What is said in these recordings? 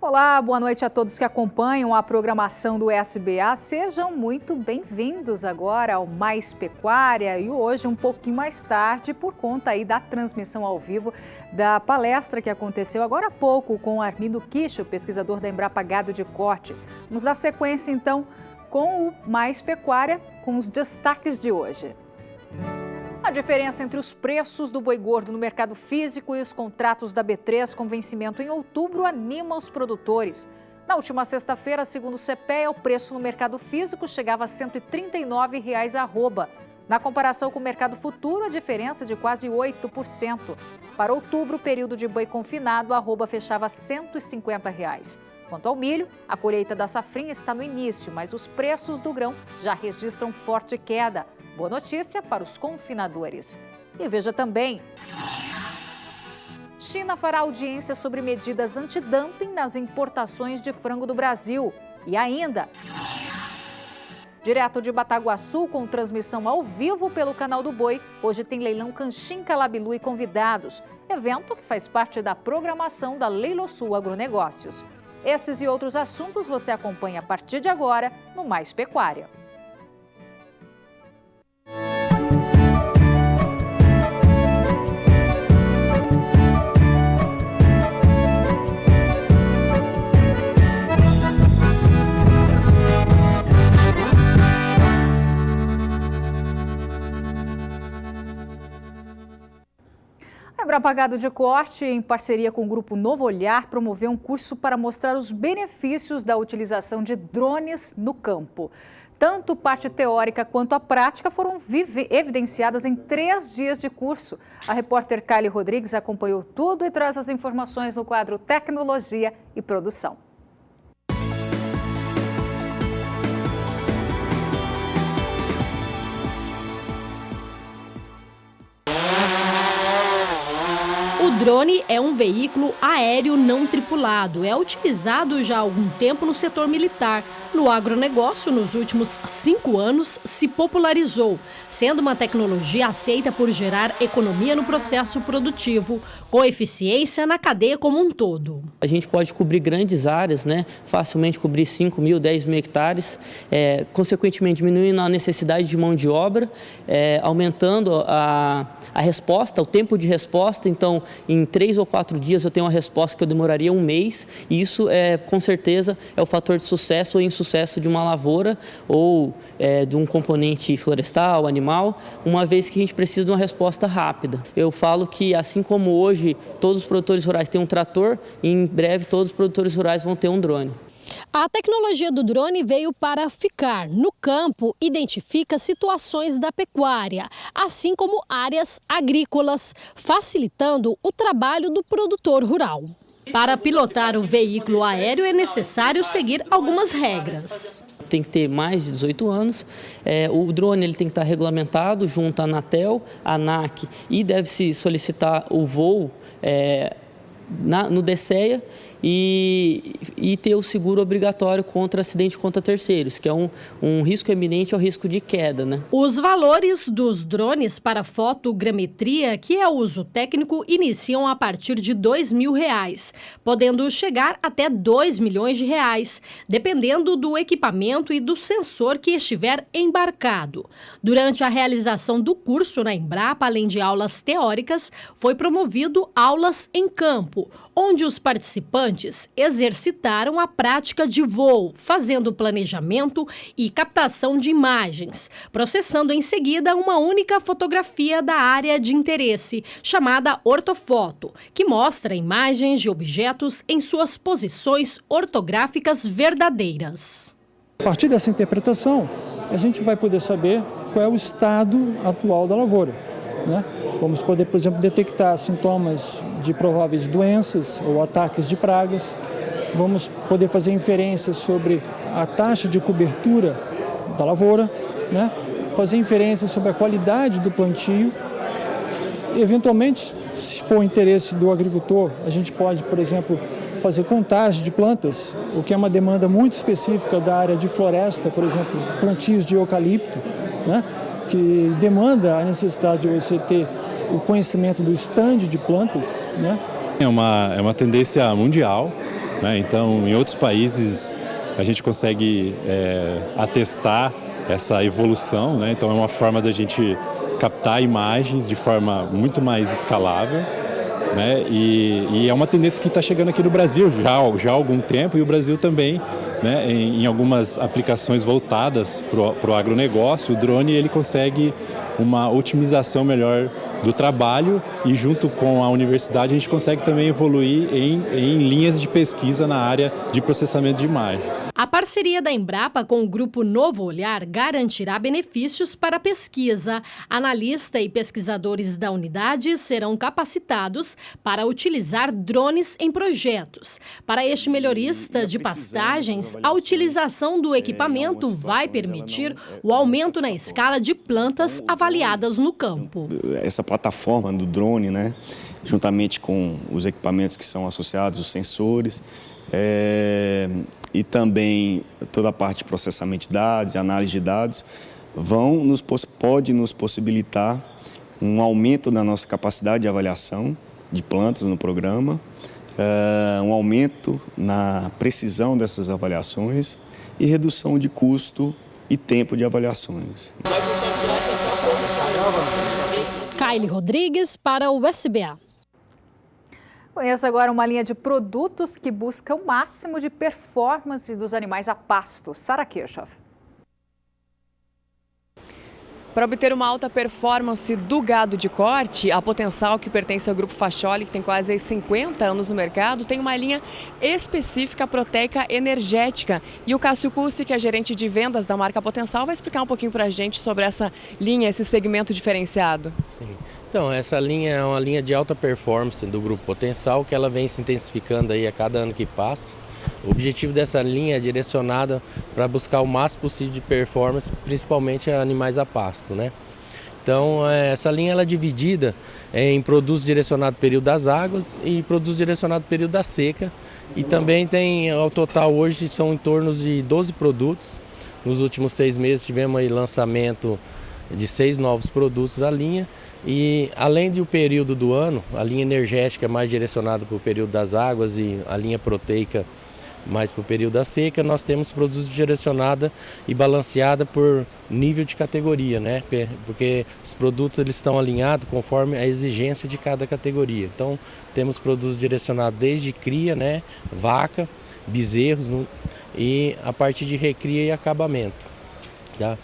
Olá, boa noite a todos que acompanham a programação do SBA. Sejam muito bem-vindos agora ao Mais Pecuária e hoje um pouquinho mais tarde por conta aí da transmissão ao vivo da palestra que aconteceu agora há pouco com o Armindo Quicho, pesquisador da Embrapa Gado de Corte. Vamos dar sequência então com o Mais Pecuária com os destaques de hoje. A diferença entre os preços do boi gordo no mercado físico e os contratos da B3 com vencimento em outubro anima os produtores. Na última sexta-feira, segundo o CPEA, o preço no mercado físico chegava a R$ 139,00 arroba. Na comparação com o mercado futuro, a diferença é de quase 8%. Para outubro, o período de boi confinado, a arroba fechava R$ 150,00. Quanto ao milho, a colheita da safrinha está no início, mas os preços do grão já registram forte queda. Boa notícia para os confinadores. E veja também, China fará audiência sobre medidas antidumping nas importações de frango do Brasil. E ainda, direto de Bataguaçu, com transmissão ao vivo pelo Canal do Boi, hoje tem leilão Canchim Calabilu e convidados. Evento que faz parte da programação da Leilosul Agronegócios. Esses e outros assuntos você acompanha a partir de agora no Mais Pecuária. A Embrapa Gado de Corte, em parceria com o Grupo Novo Olhar, promoveu um curso para mostrar os benefícios da utilização de drones no campo. Tanto parte teórica quanto a prática foram evidenciadas em 3 dias de curso. A repórter Kylie Rodrigues acompanhou tudo e traz as informações no quadro Tecnologia e Produção. O drone é um veículo aéreo não tripulado. É utilizado já há algum tempo no setor militar. No agronegócio, nos últimos 5 anos, se popularizou, sendo uma tecnologia aceita por gerar economia no processo produtivo, com eficiência na cadeia como um todo. A gente pode cobrir grandes áreas, facilmente cobrir 5 mil, 10 mil hectares, consequentemente diminuindo a necessidade de mão de obra, aumentando a resposta, o tempo de resposta. Então, em 3 ou 4 dias eu tenho uma resposta que eu demoraria um mês, e isso com certeza é o fator de sucesso ou insucesso de uma lavoura ou de um componente florestal, animal, uma vez que a gente precisa de uma resposta rápida. Eu falo que assim como hoje todos os produtores rurais têm um trator, em breve todos os produtores rurais vão ter um drone. A tecnologia do drone veio para ficar. No campo, identifica situações da pecuária, assim como áreas agrícolas, facilitando o trabalho do produtor rural. Para pilotar um veículo aéreo é necessário seguir algumas regras. Tem que ter mais de 18 anos, o drone ele tem que estar regulamentado junto à Anatel, à ANAC, e deve-se solicitar o voo no DSEA e ter o seguro obrigatório contra acidente contra terceiros, que é um risco eminente ao risco de queda. Os valores dos drones para fotogrametria, que é uso técnico, iniciam a partir de R$ 2.000, podendo chegar até R$ 2 milhões, dependendo do equipamento e do sensor que estiver embarcado. Durante a realização do curso na Embrapa, além de aulas teóricas, foi promovido aulas em campo, onde os participantes exercitaram a prática de voo, fazendo planejamento e captação de imagens, processando em seguida uma única fotografia da área de interesse, chamada ortofoto, que mostra imagens de objetos em suas posições ortográficas verdadeiras. A partir dessa interpretação, a gente vai poder saber qual é o estado atual da lavoura. Vamos poder, por exemplo, detectar sintomas de prováveis doenças ou ataques de pragas. Vamos poder fazer inferências sobre a taxa de cobertura da lavoura, fazer inferências sobre a qualidade do plantio. Eventualmente, se for o interesse do agricultor, a gente pode, por exemplo, fazer contagem de plantas, o que é uma demanda muito específica da área de floresta, por exemplo, plantios de eucalipto, que demanda a necessidade de você ter o conhecimento do stand de plantas. É uma tendência mundial né? Então, em outros países, a gente consegue atestar essa evolução, né? Então, é uma forma da gente captar imagens de forma muito mais escalável, né? E é uma tendência que está chegando aqui no Brasil já há algum tempo, e o Brasil também, né, em algumas aplicações voltadas para o agronegócio, o drone ele consegue uma otimização melhor do trabalho, e junto com a universidade a gente consegue também evoluir em linhas de pesquisa na área de processamento de imagens. A parceria da Embrapa com o Grupo Novo Olhar garantirá benefícios para a pesquisa. Analista e pesquisadores da unidade serão capacitados para utilizar drones em projetos. Para este melhorista de pastagens, a utilização do equipamento vai permitir o aumento na escala de plantas avaliadas no campo. Essa plataforma do drone, né, juntamente com os equipamentos que são associados, os sensores, e também toda a parte de processamento de dados, análise de dados, pode nos possibilitar um aumento da nossa capacidade de avaliação de plantas no programa, um aumento na precisão dessas avaliações e redução de custo e tempo de avaliações. Kaile Rodrigues para o SBA. Conheça agora uma linha de produtos que busca o máximo de performance dos animais a pasto. Sara Kirchhoff. Para obter uma alta performance do gado de corte, a Potencial, que pertence ao Grupo Facholi, que tem quase 50 anos no mercado, tem uma linha específica proteica energética. E o Cássio Custi, que é gerente de vendas da marca Potencial, vai explicar um pouquinho para a gente sobre essa linha, esse segmento diferenciado. Sim. Então, essa linha é uma linha de alta performance do Grupo Potencial, que ela vem se intensificando aí a cada ano que passa. O objetivo dessa linha é direcionada para buscar o máximo possível de performance, principalmente animais a pasto, né? Então, essa linha ela é dividida em produtos direcionados ao período das águas e produtos direcionados ao período da seca. E também tem, ao total hoje, são em torno de 12 produtos. Nos últimos 6 meses tivemos aí lançamento de 6 novos produtos da linha. E além do período do ano, a linha energética é mais direcionada para o período das águas e a linha proteica mais para o período da seca, nós temos produtos direcionados e balanceados por nível de categoria, né? Porque os produtos eles estão alinhados conforme a exigência de cada categoria. Então temos produtos direcionados desde cria, né? Vaca, bezerros, e a parte de recria e acabamento. Tá?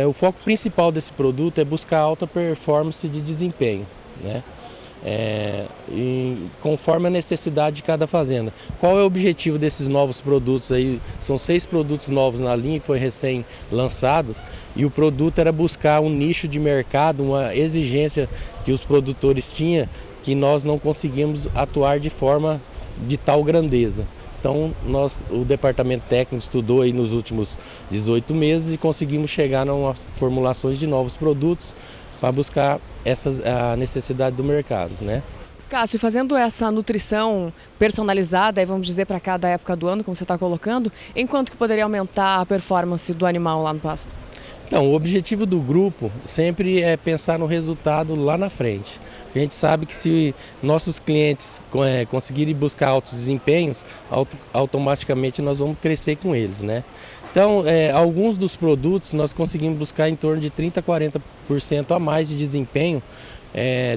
O foco principal desse produto é buscar alta performance de desempenho, né? E conforme a necessidade de cada fazenda. Qual é o objetivo desses novos produtos aí? São 6 produtos novos na linha que foram recém-lançados, e o produto era buscar um nicho de mercado, uma exigência que os produtores tinham, que nós não conseguimos atuar de forma de tal grandeza. Então, o departamento técnico estudou aí nos últimos 18 meses e conseguimos chegar a formulações de novos produtos para buscar a necessidade do mercado, né? Cássio, fazendo essa nutrição personalizada, vamos dizer, para cada época do ano, como você está colocando, em quanto que poderia aumentar a performance do animal lá no pasto? Então, o objetivo do grupo sempre é pensar no resultado lá na frente. A gente sabe que se nossos clientes conseguirem buscar altos desempenhos, automaticamente nós vamos crescer com eles, né? Então, alguns dos produtos nós conseguimos buscar em torno de 30% a 40% a mais de desempenho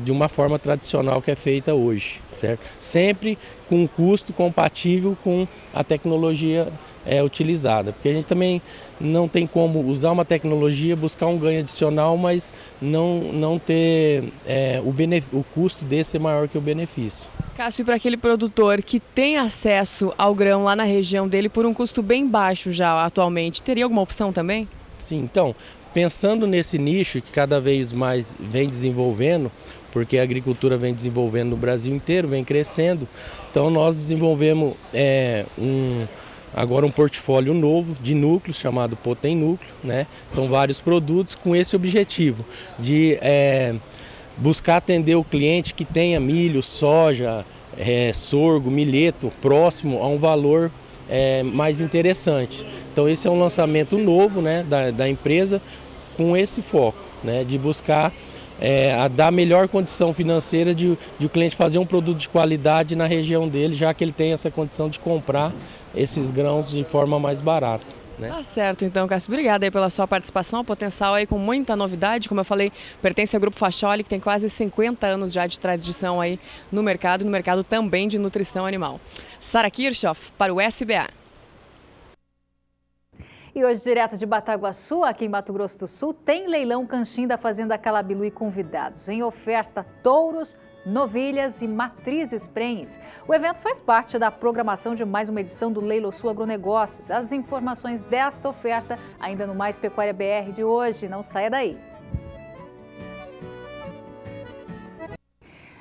de uma forma tradicional que é feita hoje, certo? Sempre com um custo compatível com a tecnologia utilizada, porque a gente também não tem como usar uma tecnologia, buscar um ganho adicional, mas não ter o custo desse é maior que o benefício. Cássio, para aquele produtor que tem acesso ao grão lá na região dele por um custo bem baixo já atualmente, teria alguma opção também? Sim, então, pensando nesse nicho que cada vez mais vem desenvolvendo, porque a agricultura vem desenvolvendo no Brasil inteiro, vem crescendo, então nós desenvolvemos agora um portfólio novo de núcleos chamado Poten Núcleo, né? São vários produtos com esse objetivo de buscar atender o cliente que tenha milho, soja, sorgo, milheto próximo a um valor mais interessante. Então esse é um lançamento novo, né, da empresa com esse foco, né, de buscar a dar melhor condição financeira de o cliente fazer um produto de qualidade na região dele, já que ele tem essa condição de comprar esses grãos de forma mais barata. Né? Tá certo, então, Cássio, obrigada aí pela sua participação, Potencial aí com muita novidade, como eu falei, pertence ao Grupo Facholi, que tem quase 50 anos já de tradição aí no mercado também de nutrição animal. Sara Kirchhoff, para o SBA. E hoje, direto de Bataguaçu, aqui em Mato Grosso do Sul, tem leilão Canchim da Fazenda Calabilu e convidados. Em oferta, touros, novilhas e matrizes prenhes. O evento faz parte da programação de mais uma edição do Leilo Sul Agronegócios. As informações desta oferta ainda no Mais Pecuária BR de hoje. Não saia daí.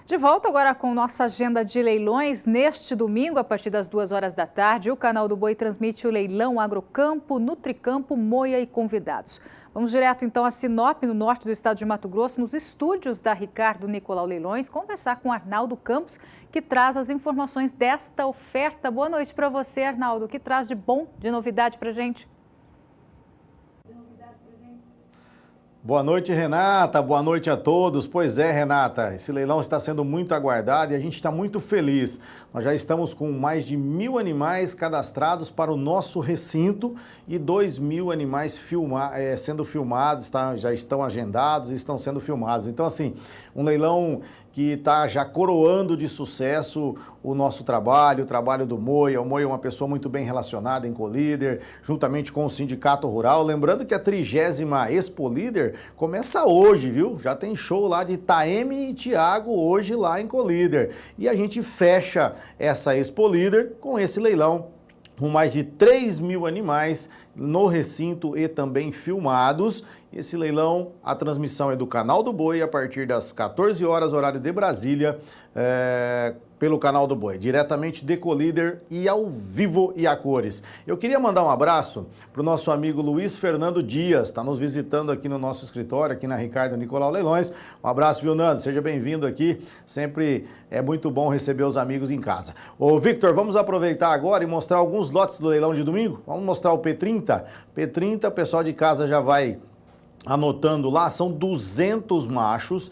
De volta agora com nossa agenda de leilões. Neste domingo, a partir das 2 horas da tarde, o Canal do Boi transmite o leilão Agrocampo, Nutricampo, Moia e convidados. Vamos direto então a Sinop, no norte do estado de Mato Grosso, nos estúdios da Ricardo Nicolau Leilões, conversar com Arnaldo Campos, que traz as informações desta oferta. Boa noite para você, Arnaldo. O que traz de bom, de novidade para a gente? Boa noite, Renata. Boa noite a todos. Pois é, Renata, esse leilão está sendo muito aguardado e a gente está muito feliz. Nós já estamos com mais de 1.000 animais cadastrados para o nosso recinto e 2.000 animais sendo filmados, já estão agendados e estão sendo filmados. Então, assim, um leilão que está já coroando de sucesso o nosso trabalho, o trabalho do Moia. O Moia é uma pessoa muito bem relacionada em Colíder, juntamente com o Sindicato Rural. Lembrando que a 30ª Expo Líder começa hoje, viu? Já tem show lá de Taeme e Thiago hoje lá em Colíder. E a gente fecha essa Expo Líder com esse leilão, com mais de 3.000 animais no recinto e também filmados. Esse leilão, a transmissão é do Canal do Boi a partir das 14 horas, horário de Brasília, pelo Canal do Boi, diretamente de Colíder e ao vivo e a cores. Eu queria mandar um abraço para o nosso amigo Luiz Fernando Dias, está nos visitando aqui no nosso escritório, aqui na Ricardo Nicolau Leilões. Um abraço, viu, Nando? Seja bem-vindo aqui. Sempre é muito bom receber os amigos em casa. Ô, Victor, vamos aproveitar agora e mostrar alguns lotes do leilão de domingo? Vamos mostrar o P30? P30, o pessoal de casa já vai anotando lá, são 200 machos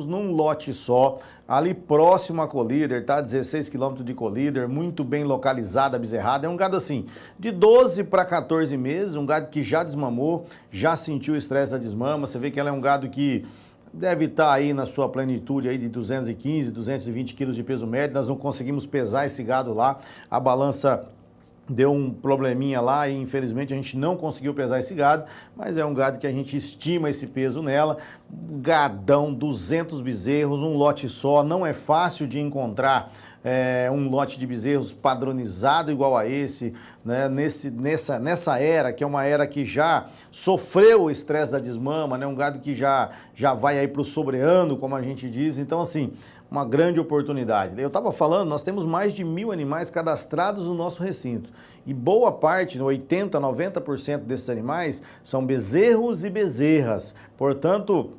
num lote só, ali próximo a Colíder, tá? 16 quilômetros de Colíder, muito bem localizada a bezerrada. É um gado assim, de 12 para 14 meses, um gado que já desmamou, já sentiu o estresse da desmama. Você vê que ela é um gado que deve estar aí na sua plenitude aí de 215, 220 quilos de peso médio. Nós não conseguimos pesar esse gado lá, a balança deu um probleminha lá e infelizmente a gente não conseguiu pesar esse gado, mas é um gado que a gente estima esse peso nela. Gadão, 200 bezerros, um lote só, não é fácil de encontrar um lote de bezerros padronizado igual a esse, né? Nessa era, que é uma era que já sofreu o estresse da desmama, né? Um gado que já vai aí para o sobreano, como a gente diz. Então, assim, uma grande oportunidade. Eu estava falando, nós temos mais de 1.000 animais cadastrados no nosso recinto. E boa parte, 80%, 90% desses animais são bezerros e bezerras. Portanto,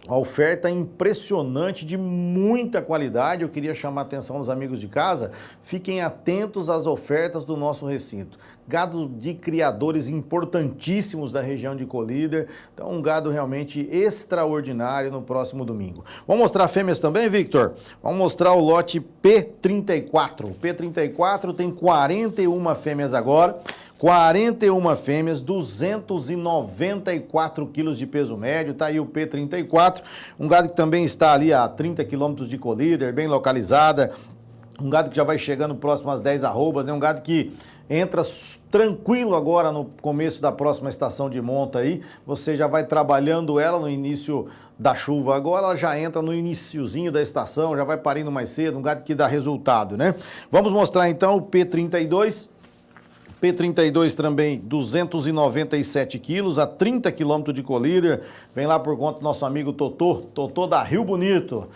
a oferta é impressionante, de muita qualidade. Eu queria chamar a atenção dos amigos de casa, fiquem atentos às ofertas do nosso recinto. Gado de criadores importantíssimos da região de Colíder, então um gado realmente extraordinário no próximo domingo. Vamos mostrar fêmeas também, Victor? Vamos mostrar o lote P34. O P34 tem 41 fêmeas agora. 41 fêmeas, 294 quilos de peso médio, tá aí o P34, um gado que também está ali a 30 quilômetros de Colíder, bem localizada, um gado que já vai chegando próximo às 10 arrobas, né? Um gado que entra tranquilo agora no começo da próxima estação de monta aí, você já vai trabalhando ela no início da chuva, agora ela já entra no iniciozinho da estação, já vai parindo mais cedo, um gado que dá resultado, né? Vamos mostrar então o P32, P32 também, 297 quilos, a 30 quilômetros de Colíder, vem lá por conta do nosso amigo Totô da Rio Bonito,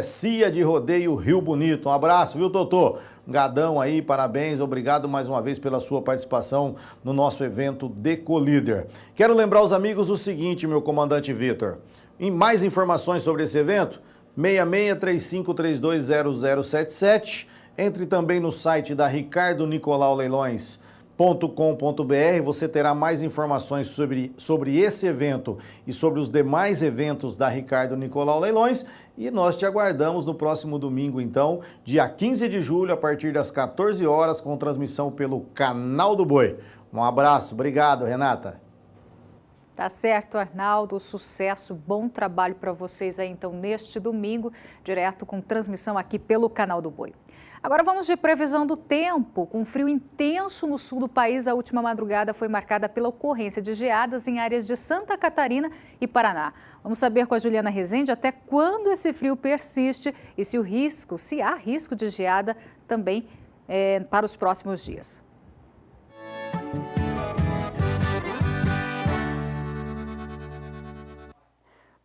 CIA de Rodeio Rio Bonito. Um abraço, viu, Totô? Gadão aí, parabéns, obrigado mais uma vez pela sua participação no nosso evento de Colíder. Quero lembrar os amigos o seguinte, meu comandante Vitor, em mais informações sobre esse evento, 6635320077, entre também no site da Ricardo Nicolau Leilões, Você terá mais informações sobre esse evento e sobre os demais eventos da Ricardo Nicolau Leilões. E nós te aguardamos no próximo domingo, então, dia 15 de julho, a partir das 14 horas, com transmissão pelo Canal do Boi. Um abraço, obrigado, Renata. Tá certo, Arnaldo, sucesso, bom trabalho para vocês aí, então, neste domingo, direto com transmissão aqui pelo Canal do Boi. Agora vamos de previsão do tempo. Com frio intenso no sul do país, a última madrugada foi marcada pela ocorrência de geadas em áreas de Santa Catarina e Paraná. Vamos saber com a Juliana Rezende até quando esse frio persiste e se há risco de geada também para os próximos dias.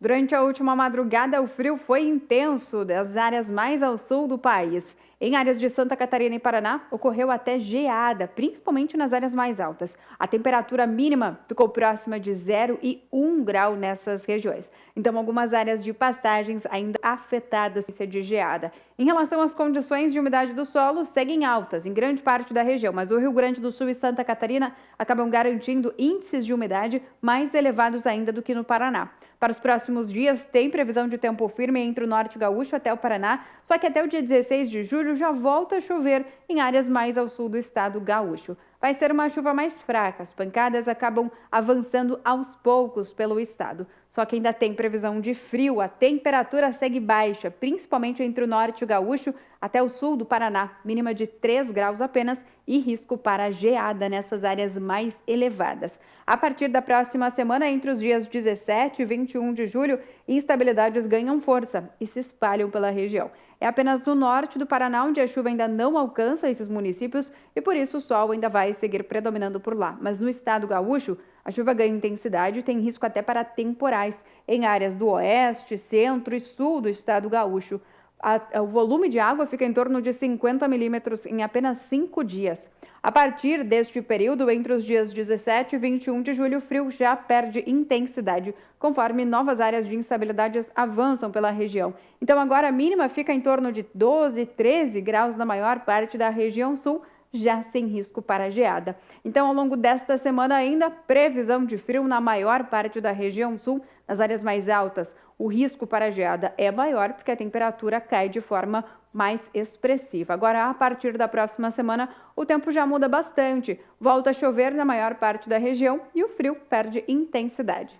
Durante a última madrugada, o frio foi intenso das áreas mais ao sul do país. Em áreas de Santa Catarina e Paraná, ocorreu até geada, principalmente nas áreas mais altas. A temperatura mínima ficou próxima de 0 e 1 grau nessas regiões. Então, algumas áreas de pastagens ainda afetadas de geada. Em relação às condições de umidade do solo, seguem altas em grande parte da região, mas o Rio Grande do Sul e Santa Catarina acabam garantindo índices de umidade mais elevados ainda do que no Paraná. Para os próximos dias, tem previsão de tempo firme entre o norte gaúcho até o Paraná, só que até o dia 16 de julho já volta a chover em áreas mais ao sul do estado gaúcho. Vai ser uma chuva mais fraca, as pancadas acabam avançando aos poucos pelo estado. Só que ainda tem previsão de frio, a temperatura segue baixa, principalmente entre o norte gaúcho até o sul do Paraná, mínima de 3 graus apenas e risco para geada nessas áreas mais elevadas. A partir da próxima semana, entre os dias 17 e 21 de julho, instabilidades ganham força e se espalham pela região. É apenas no norte do Paraná onde a chuva ainda não alcança esses municípios e por isso o sol ainda vai seguir predominando por lá. Mas no estado gaúcho, a chuva ganha intensidade e tem risco até para temporais em áreas do oeste, centro e sul do estado gaúcho. O volume de água fica em torno de 50 milímetros em apenas 5 dias. A partir deste período, entre os dias 17 e 21 de julho, o frio já perde intensidade, conforme novas áreas de instabilidades avançam pela região. Então, agora a mínima fica em torno de 12, 13 graus na maior parte da região sul, já sem risco para geada. Então, ao longo desta semana ainda, previsão de frio na maior parte da região sul, nas áreas mais altas. O risco para geada é maior porque a temperatura cai de forma mais expressiva. Agora, a partir da próxima semana, o tempo já muda bastante. Volta a chover na maior parte da região e o frio perde intensidade.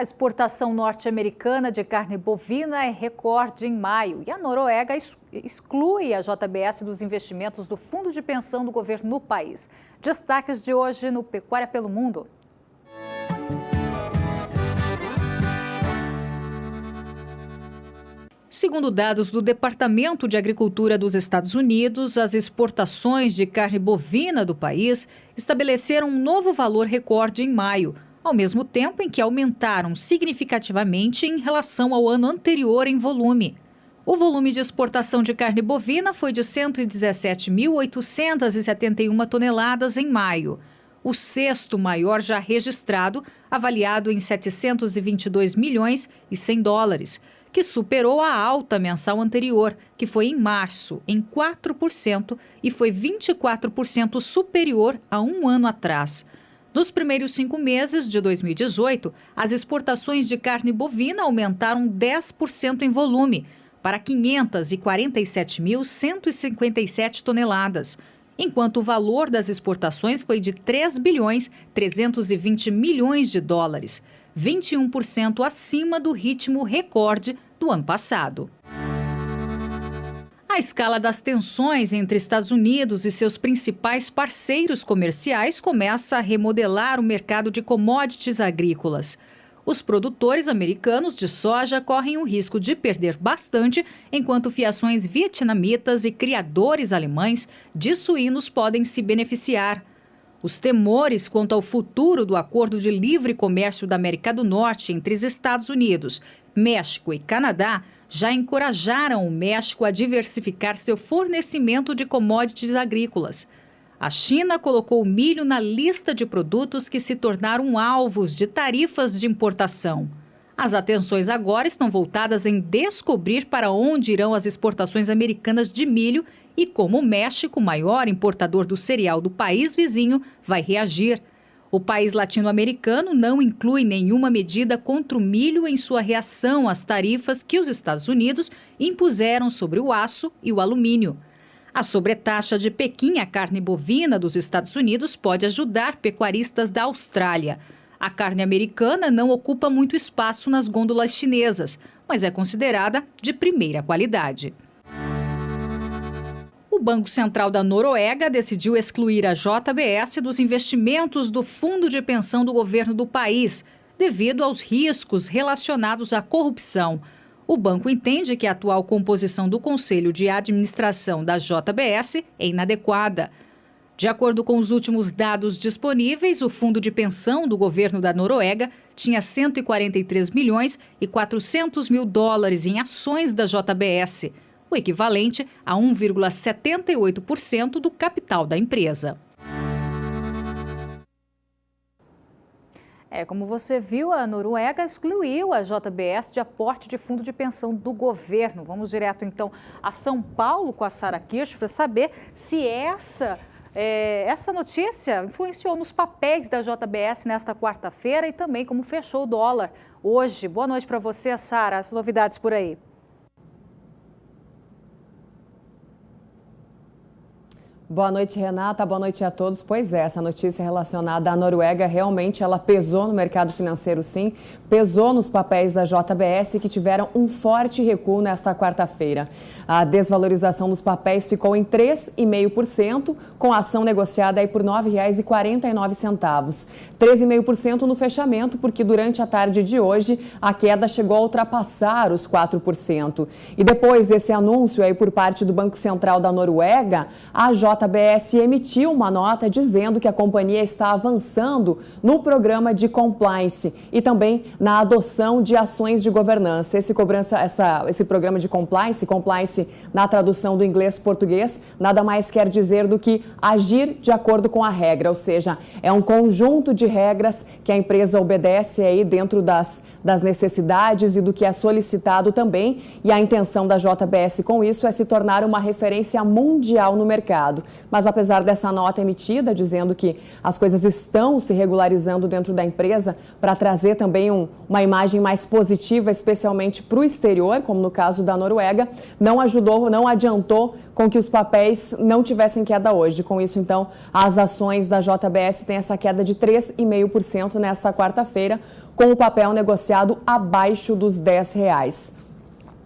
A exportação norte-americana de carne bovina é recorde em maio e a Noruega exclui a JBS dos investimentos do Fundo de Pensão do governo no país. Destaques de hoje no Pecuária pelo Mundo. Segundo dados do Departamento de Agricultura dos Estados Unidos, as exportações de carne bovina do país estabeleceram um novo valor recorde em maio, ao mesmo tempo em que aumentaram significativamente em relação ao ano anterior em volume. O volume de exportação de carne bovina foi de 117.871 toneladas em maio, o sexto maior já registrado, avaliado em 722 milhões e 100 dólares, que superou a alta mensal anterior, que foi em março, em 4% e foi 24% superior a um ano atrás. Nos primeiros 5 meses de 2018, as exportações de carne bovina aumentaram 10% em volume, para 547.157 toneladas, enquanto o valor das exportações foi de 3.320 milhões de dólares, 21% acima do ritmo recorde do ano passado. A escala das tensões entre Estados Unidos e seus principais parceiros comerciais começa a remodelar o mercado de commodities agrícolas. Os produtores americanos de soja correm o risco de perder bastante, enquanto fiações vietnamitas e criadores alemães de suínos podem se beneficiar. Os temores quanto ao futuro do Acordo de Livre Comércio da América do Norte entre os Estados Unidos, México e Canadá já encorajaram o México a diversificar seu fornecimento de commodities agrícolas. A China colocou o milho na lista de produtos que se tornaram alvos de tarifas de importação. As atenções agora estão voltadas em descobrir para onde irão as exportações americanas de milho e como o México, maior importador do cereal do país vizinho, vai reagir. O país latino-americano não inclui nenhuma medida contra o milho em sua reação às tarifas que os Estados Unidos impuseram sobre o aço e o alumínio. A sobretaxa de Pequim à carne bovina dos Estados Unidos pode ajudar pecuaristas da Austrália. A carne americana não ocupa muito espaço nas gôndolas chinesas, mas é considerada de primeira qualidade. O Banco Central da Noruega decidiu excluir a JBS dos investimentos do fundo de pensão do governo do país, devido aos riscos relacionados à corrupção. O banco entende que a atual composição do Conselho de Administração da JBS é inadequada. De acordo com os últimos dados disponíveis, o fundo de pensão do governo da Noruega tinha 143 milhões e 400 mil dólares em ações da JBS, o equivalente a 1,78% do capital da empresa. Como você viu, a Noruega excluiu a JBS de aporte de fundo de pensão do governo. Vamos direto, então, a São Paulo com a Sara Kirsch para saber se essa notícia influenciou nos papéis da JBS nesta quarta-feira e também como fechou o dólar hoje. Boa noite para você, Sara. As novidades por aí. Boa noite, Renata. Boa noite a todos. Pois é, essa notícia relacionada à Noruega realmente ela pesou no mercado financeiro, sim. Pesou nos papéis da JBS que tiveram um forte recuo nesta quarta-feira. A desvalorização dos papéis ficou em 3,5%, com a ação negociada aí por R$ 9,49. 13,5% no fechamento, porque durante a tarde de hoje a queda chegou a ultrapassar os 4%. E depois desse anúncio aí por parte do Banco Central da Noruega, a JBS emitiu uma nota dizendo que a companhia está avançando no programa de compliance e também na adoção de ações de governança. Esse programa de compliance na tradução do inglês-português, nada mais quer dizer do que agir de acordo com a regra, ou seja, é um conjunto de regras que a empresa obedece aí dentro das necessidades e do que é solicitado também, e a intenção da JBS com isso é se tornar uma referência mundial no mercado. mas apesar dessa nota emitida, dizendo que as coisas estão se regularizando dentro da empresa para trazer também uma imagem mais positiva, especialmente para o exterior, como no caso da Noruega, não adiantou com que os papéis não tivessem queda hoje. Com isso, então, as ações da JBS têm essa queda de 3,5% nesta quarta-feira, com o papel negociado abaixo dos R$10.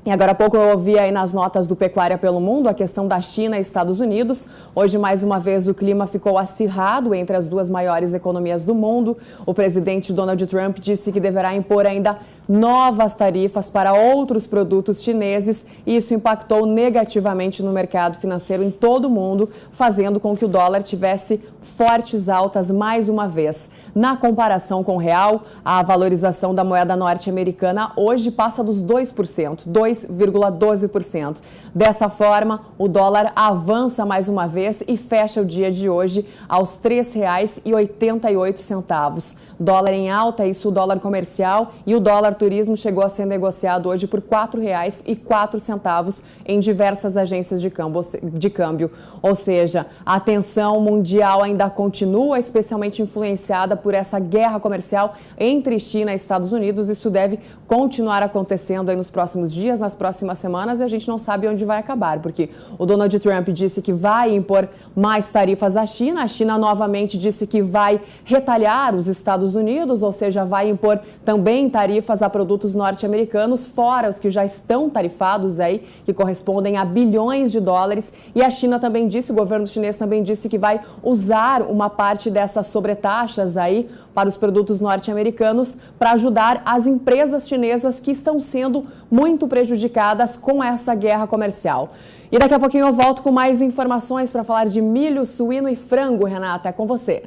E agora há pouco eu ouvi aí nas notas do Pecuária pelo Mundo a questão da China e Estados Unidos. Hoje, mais uma vez, o clima ficou acirrado entre as duas maiores economias do mundo. O presidente Donald Trump disse que deverá impor ainda novas tarifas para outros produtos chineses e isso impactou negativamente no mercado financeiro em todo o mundo, fazendo com que o dólar tivesse fortes altas mais uma vez. Na comparação com o real, a valorização da moeda norte-americana hoje passa dos 2%, 2,12%. Dessa forma, o dólar avança mais uma vez e fecha o dia de hoje aos R$ 3,88. Dólar em alta, isso o dólar comercial, e o dólar turismo chegou a ser negociado hoje por R$ 4,04 em diversas agências de câmbio. Ou seja, a tensão mundial ainda continua, especialmente influenciada por essa guerra comercial entre China e Estados Unidos. Isso deve continuar acontecendo aí nos próximos dias, nas próximas semanas, e a gente não sabe onde vai acabar, porque o Donald Trump disse que vai impor mais tarifas à China, a China novamente disse que vai retalhar os Estados Unidos, ou seja, vai impor também tarifas a produtos norte-americanos, fora os que já estão tarifados aí, que correspondem a bilhões de dólares, e a China também disse, o governo chinês também disse que vai usar uma parte dessas sobretaxas aí para os produtos norte-americanos para ajudar as empresas chinesas que estão sendo muito prejudicadas com essa guerra comercial. E daqui a pouquinho eu volto com mais informações para falar de milho, suíno e frango. Renata, é com você.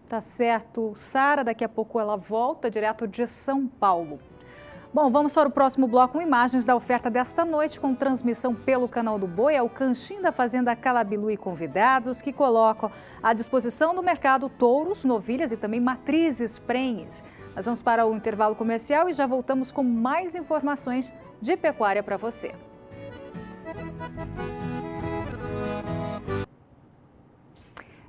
Tá certo, Sara, daqui a pouco ela volta direto de São Paulo. Bom, vamos para o próximo bloco com imagens da oferta desta noite, com transmissão pelo canal do Boi, é o Canchim da Fazenda Calabilu e convidados que colocam à disposição do mercado touros, novilhas e também matrizes prenhes. Nós vamos para o intervalo comercial e já voltamos com mais informações de pecuária para você.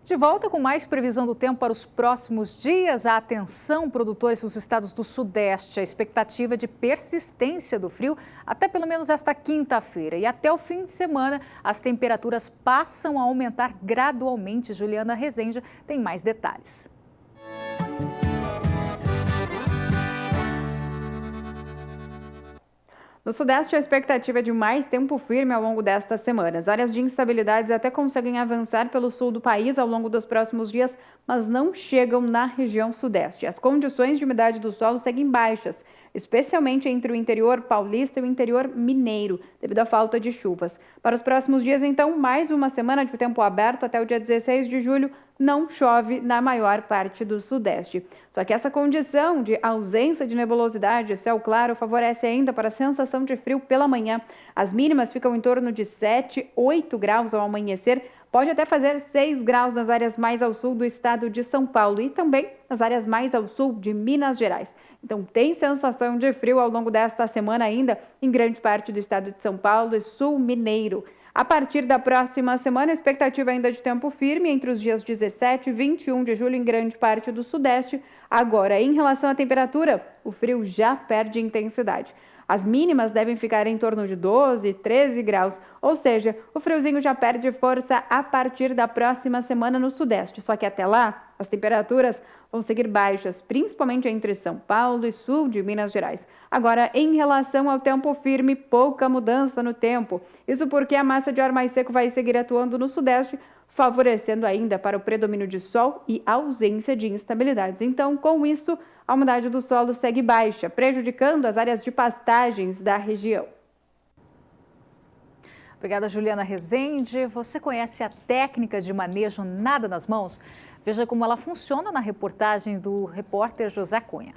De volta com mais previsão do tempo para os próximos dias. Atenção, produtores dos estados do Sudeste. A expectativa de persistência do frio até pelo menos esta quinta-feira. E até o fim de semana, as temperaturas passam a aumentar gradualmente. Juliana Rezende tem mais detalhes. No Sudeste, a expectativa é de mais tempo firme ao longo destas semanas. Áreas de instabilidades até conseguem avançar pelo sul do país ao longo dos próximos dias, mas não chegam na região Sudeste. As condições de umidade do solo seguem baixas, especialmente entre o interior paulista e o interior mineiro, devido à falta de chuvas. Para os próximos dias, então, mais uma semana de tempo aberto até o dia 16 de julho, não chove na maior parte do Sudeste. Só que essa condição de ausência de nebulosidade e céu claro favorece ainda para a sensação de frio pela manhã. As mínimas ficam em torno de 7, 8 graus ao amanhecer, pode até fazer 6 graus nas áreas mais ao sul do estado de São Paulo e também nas áreas mais ao sul de Minas Gerais. Então tem sensação de frio ao longo desta semana ainda em grande parte do estado de São Paulo e sul mineiro. A partir da próxima semana, a expectativa ainda de tempo firme entre os dias 17 e 21 de julho em grande parte do Sudeste. Agora, em relação à temperatura, o frio já perde intensidade. As mínimas devem ficar em torno de 12, 13 graus, ou seja, o friozinho já perde força a partir da próxima semana no Sudeste. Só que até lá, as temperaturas vão seguir baixas, principalmente entre São Paulo e sul de Minas Gerais. Agora, em relação ao tempo firme, pouca mudança no tempo. Isso porque a massa de ar mais seco vai seguir atuando no Sudeste, favorecendo ainda para o predomínio de sol e ausência de instabilidades. Então, com isso, a umidade do solo segue baixa, prejudicando as áreas de pastagens da região. Obrigada, Juliana Rezende. Você conhece a técnica de manejo nada nas mãos? Veja como ela funciona na reportagem do repórter José Cunha.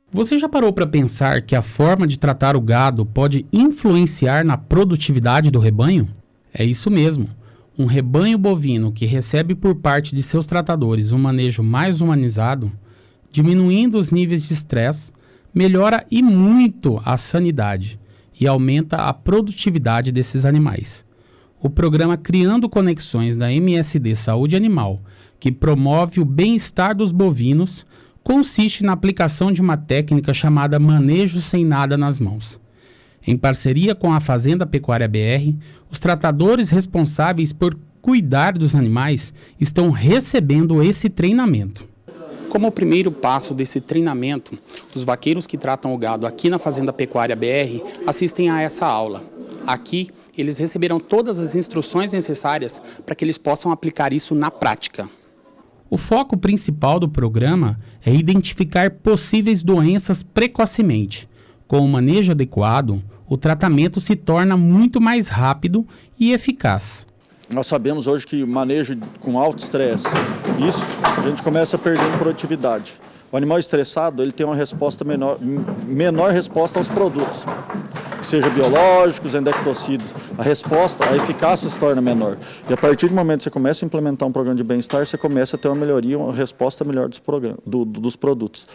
Você já parou para pensar que a forma de tratar o gado pode influenciar na produtividade do rebanho? É isso mesmo. Um rebanho bovino que recebe por parte de seus tratadores um manejo mais humanizado, diminuindo os níveis de estresse, melhora e muito a sanidade e aumenta a produtividade desses animais. o programa Criando Conexões da MSD Saúde Animal, que promove o bem-estar dos bovinos, consiste na aplicação de uma técnica chamada manejo sem nada nas mãos. Em parceria com a Fazenda Pecuária BR, os tratadores responsáveis por cuidar dos animais estão recebendo esse treinamento. Como o primeiro passo desse treinamento, os vaqueiros que tratam o gado aqui na Fazenda Pecuária BR assistem a essa aula. Aqui, eles receberão todas as instruções necessárias para que eles possam aplicar isso na prática. O foco principal do programa é identificar possíveis doenças precocemente. Com o manejo adequado, o tratamento se torna muito mais rápido e eficaz. Nós sabemos hoje que manejo com alto estresse, isso a gente começa a perder em produtividade. O animal estressado ele tem uma resposta menor resposta aos produtos, seja biológicos, endectocidas. A eficácia se torna menor. E a partir do momento que você começa a implementar um programa de bem-estar, você começa a ter uma melhoria, uma resposta melhor dos produtos.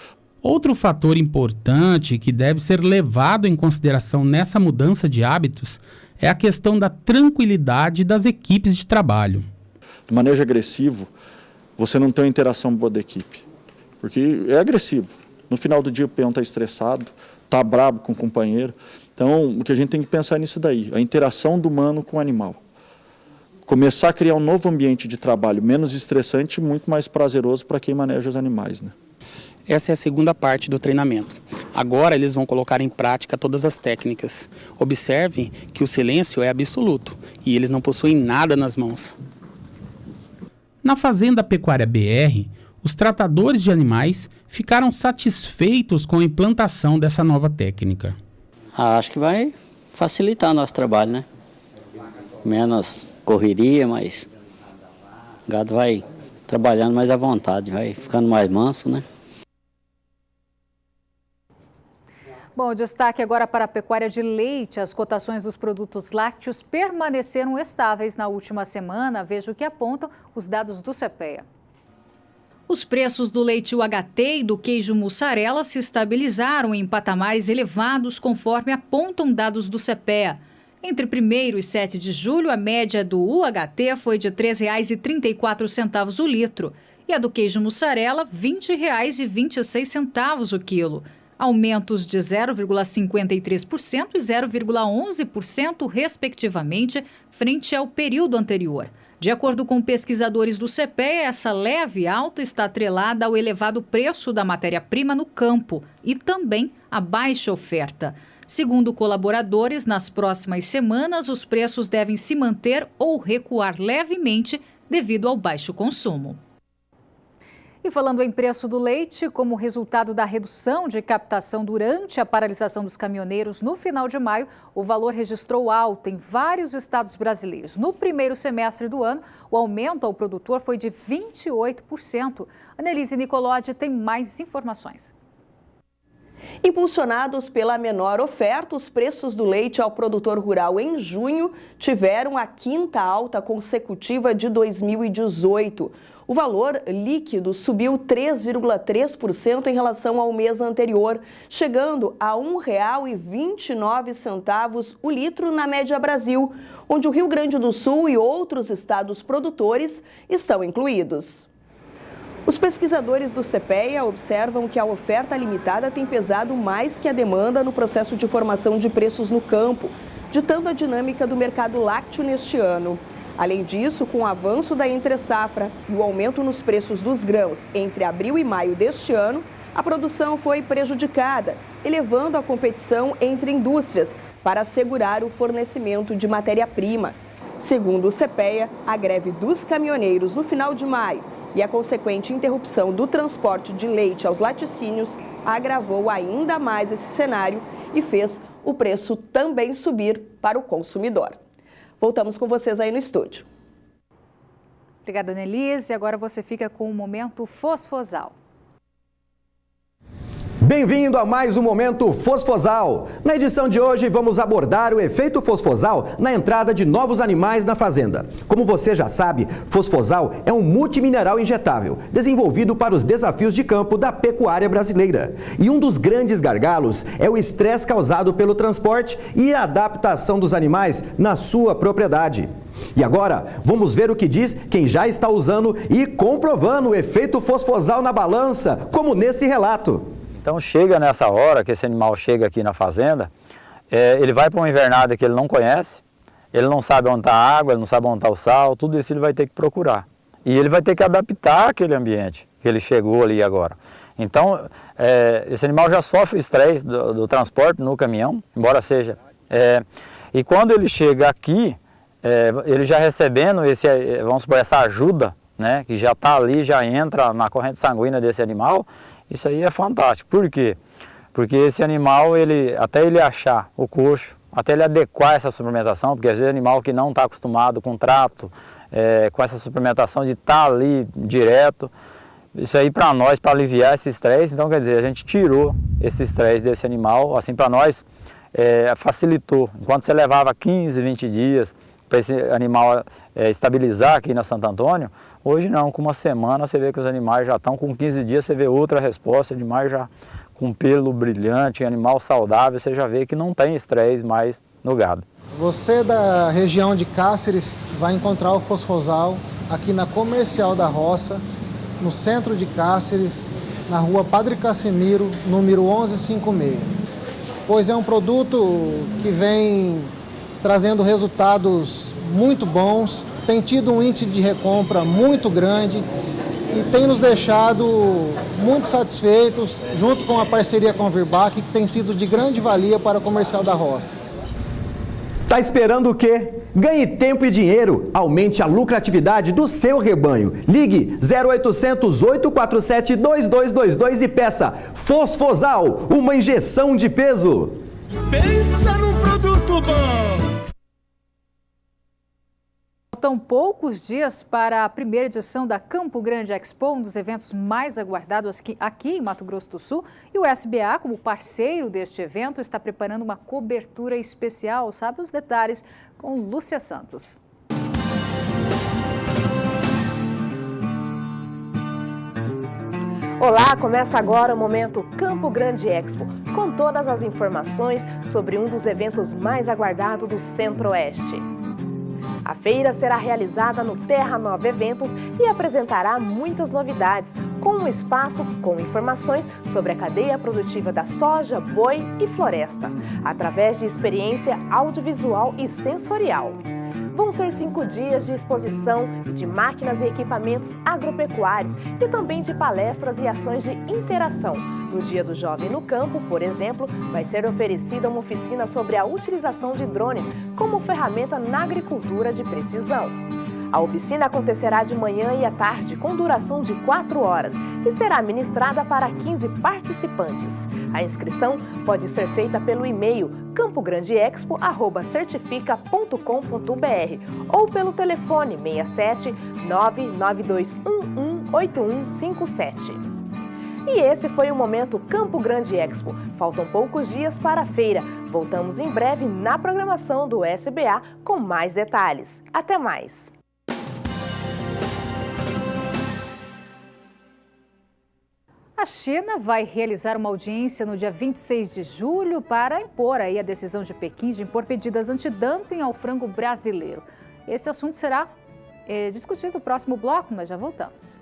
Outro fator importante que deve ser levado em consideração nessa mudança de hábitos é a questão da tranquilidade das equipes de trabalho. No manejo agressivo, você não tem uma interação boa da equipe, porque é agressivo. No final do dia o peão está estressado, está bravo com o companheiro. Então, o que a gente tem que pensar nisso daí, a interação do humano com o animal. Começar a criar um novo ambiente de trabalho, menos estressante e muito mais prazeroso para quem maneja os animais, né? Essa é a segunda parte do treinamento. Agora eles vão colocar em prática todas as técnicas. Observem que o silêncio é absoluto e eles não possuem nada nas mãos. Na Fazenda Pecuária BR, os tratadores de animais ficaram satisfeitos com a implantação dessa nova técnica. Acho que vai facilitar nosso trabalho, né? Menos correria, mas o gado vai trabalhando mais à vontade, vai ficando mais manso, né? Bom, destaque agora para a pecuária de leite. As cotações dos produtos lácteos permaneceram estáveis na última semana. Veja o que apontam os dados do CPEA. Os preços do leite UHT e do queijo mussarela se estabilizaram em patamares elevados, conforme apontam dados do CPEA. Entre 1º e 7 de julho, a média do UHT foi de R$ 3,34 o litro e a do queijo mussarela, R$ 20,26 o quilo. Aumentos de 0,53% e 0,11%, respectivamente, frente ao período anterior. De acordo com pesquisadores do CPEA, essa leve alta está atrelada ao elevado preço da matéria-prima no campo e também à baixa oferta. Segundo colaboradores, nas próximas semanas, os preços devem se manter ou recuar levemente devido ao baixo consumo. E falando em preço do leite, como resultado da redução de captação durante a paralisação dos caminhoneiros no final de maio, o valor registrou alta em vários estados brasileiros. No primeiro semestre do ano, o aumento ao produtor foi de 28%. Annelise Nicolodi tem mais informações. Impulsionados pela menor oferta, os preços do leite ao produtor rural em junho tiveram a quinta alta consecutiva de 2018. O valor líquido subiu 3,3% em relação ao mês anterior, chegando a R$ 1,29 o litro na média Brasil, onde o Rio Grande do Sul e outros estados produtores estão incluídos. Os pesquisadores do CPEA observam que a oferta limitada tem pesado mais que a demanda no processo de formação de preços no campo, ditando a dinâmica do mercado lácteo neste ano. Além disso, com o avanço da entre-safra e o aumento nos preços dos grãos entre abril e maio deste ano, a produção foi prejudicada, elevando a competição entre indústrias para assegurar o fornecimento de matéria-prima. Segundo o CPEA, a greve dos caminhoneiros no final de maio e a consequente interrupção do transporte de leite aos laticínios agravou ainda mais esse cenário e fez o preço também subir para o consumidor. Voltamos com vocês aí no estúdio. Obrigada, Annelise. Agora você fica com o Momento Fosfosal. Bem-vindo a mais um Momento Fosfosal. Na edição de hoje vamos abordar o efeito fosfosal na entrada de novos animais na fazenda. Como você já sabe, fosfosal é um multimineral injetável, desenvolvido para os desafios de campo da pecuária brasileira. E um dos grandes gargalos é o estresse causado pelo transporte e a adaptação dos animais na sua propriedade. E agora, vamos ver o que diz quem já está usando e comprovando o efeito fosfosal na balança, como nesse relato. Então chega nessa hora que esse animal chega aqui na fazenda, ele vai para uma invernada que ele não conhece, ele não sabe onde está a água, ele não sabe onde está o sal, tudo isso ele vai ter que procurar. E ele vai ter que adaptar aquele ambiente que ele chegou ali agora. Então, esse animal já sofre o estresse do transporte no caminhão, embora seja. E quando ele chega aqui, ele já recebendo vamos supor, essa ajuda, né, que já está ali, já entra na corrente sanguínea desse animal, isso aí é fantástico. Por quê? Porque esse animal, até ele achar o coxo, até ele adequar essa suplementação, porque às vezes animal que não está acostumado com trato, com essa suplementação de estar ali direto, isso aí para nós, para aliviar esse estresse, então quer dizer, a gente tirou esse estresse desse animal, assim para nós facilitou. Enquanto você levava 15, 20 dias para esse animal estabilizar aqui na Santo Antônio, hoje não, com uma semana você vê que os animais já estão, com 15 dias você vê outra resposta, animais já com pelo brilhante, animal saudável, você já vê que não tem estresse mais no gado. Você da região de Cáceres vai encontrar o fosfosal aqui na Comercial da Roça, no centro de Cáceres, na rua Padre Cassimiro, número 1156. Pois é um produto que vem trazendo resultados muito bons, tem tido um índice de recompra muito grande e tem nos deixado muito satisfeitos, junto com a parceria com a Virbac, que tem sido de grande valia para o Comercial da Roça. Tá esperando o quê? Ganhe tempo e dinheiro, aumente a lucratividade do seu rebanho. Ligue 0800 847 2222 e peça Fosfosal, uma injeção de peso. Pensa num produto bom! Faltam poucos dias para a primeira edição da Campo Grande Expo, um dos eventos mais aguardados aqui em Mato Grosso do Sul. E o SBA, como parceiro deste evento, está preparando uma cobertura especial. Sabe os detalhes com Lúcia Santos. Olá, começa agora o Momento Campo Grande Expo, com todas as informações sobre um dos eventos mais aguardados do Centro-Oeste. A feira será realizada no Terra Nova Eventos e apresentará muitas novidades, com um espaço com informações sobre a cadeia produtiva da soja, boi e floresta, através de experiência audiovisual e sensorial. Vão ser 5 dias de exposição de máquinas e equipamentos agropecuários e também de palestras e ações de interação. No Dia do Jovem no Campo, por exemplo, vai ser oferecida uma oficina sobre a utilização de drones como ferramenta na agricultura de precisão. A oficina acontecerá de manhã e à tarde, com duração de 4 horas e será ministrada para 15 participantes. A inscrição pode ser feita pelo e-mail campograndeexpo@certifica.com.br ou pelo telefone 67 99211 8157. E esse foi o Momento Campo Grande Expo. Faltam poucos dias para a feira. Voltamos em breve na programação do SBA com mais detalhes. Até mais! A China vai realizar uma audiência no dia 26 de julho para impor aí a decisão de Pequim de impor medidas antidumping ao frango brasileiro. Esse assunto será discutido no próximo bloco, mas já voltamos.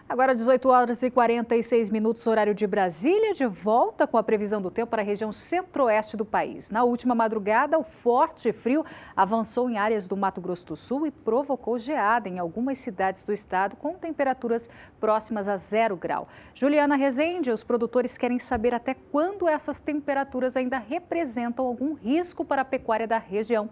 Agora 18 horas e 46 minutos, horário de Brasília, de volta com a previsão do tempo para a região centro-oeste do país. Na última madrugada, o forte frio avançou em áreas do Mato Grosso do Sul e provocou geada em algumas cidades do estado, com temperaturas próximas a 0 grau. Juliana Rezende, os produtores querem saber até quando essas temperaturas ainda representam algum risco para a pecuária da região.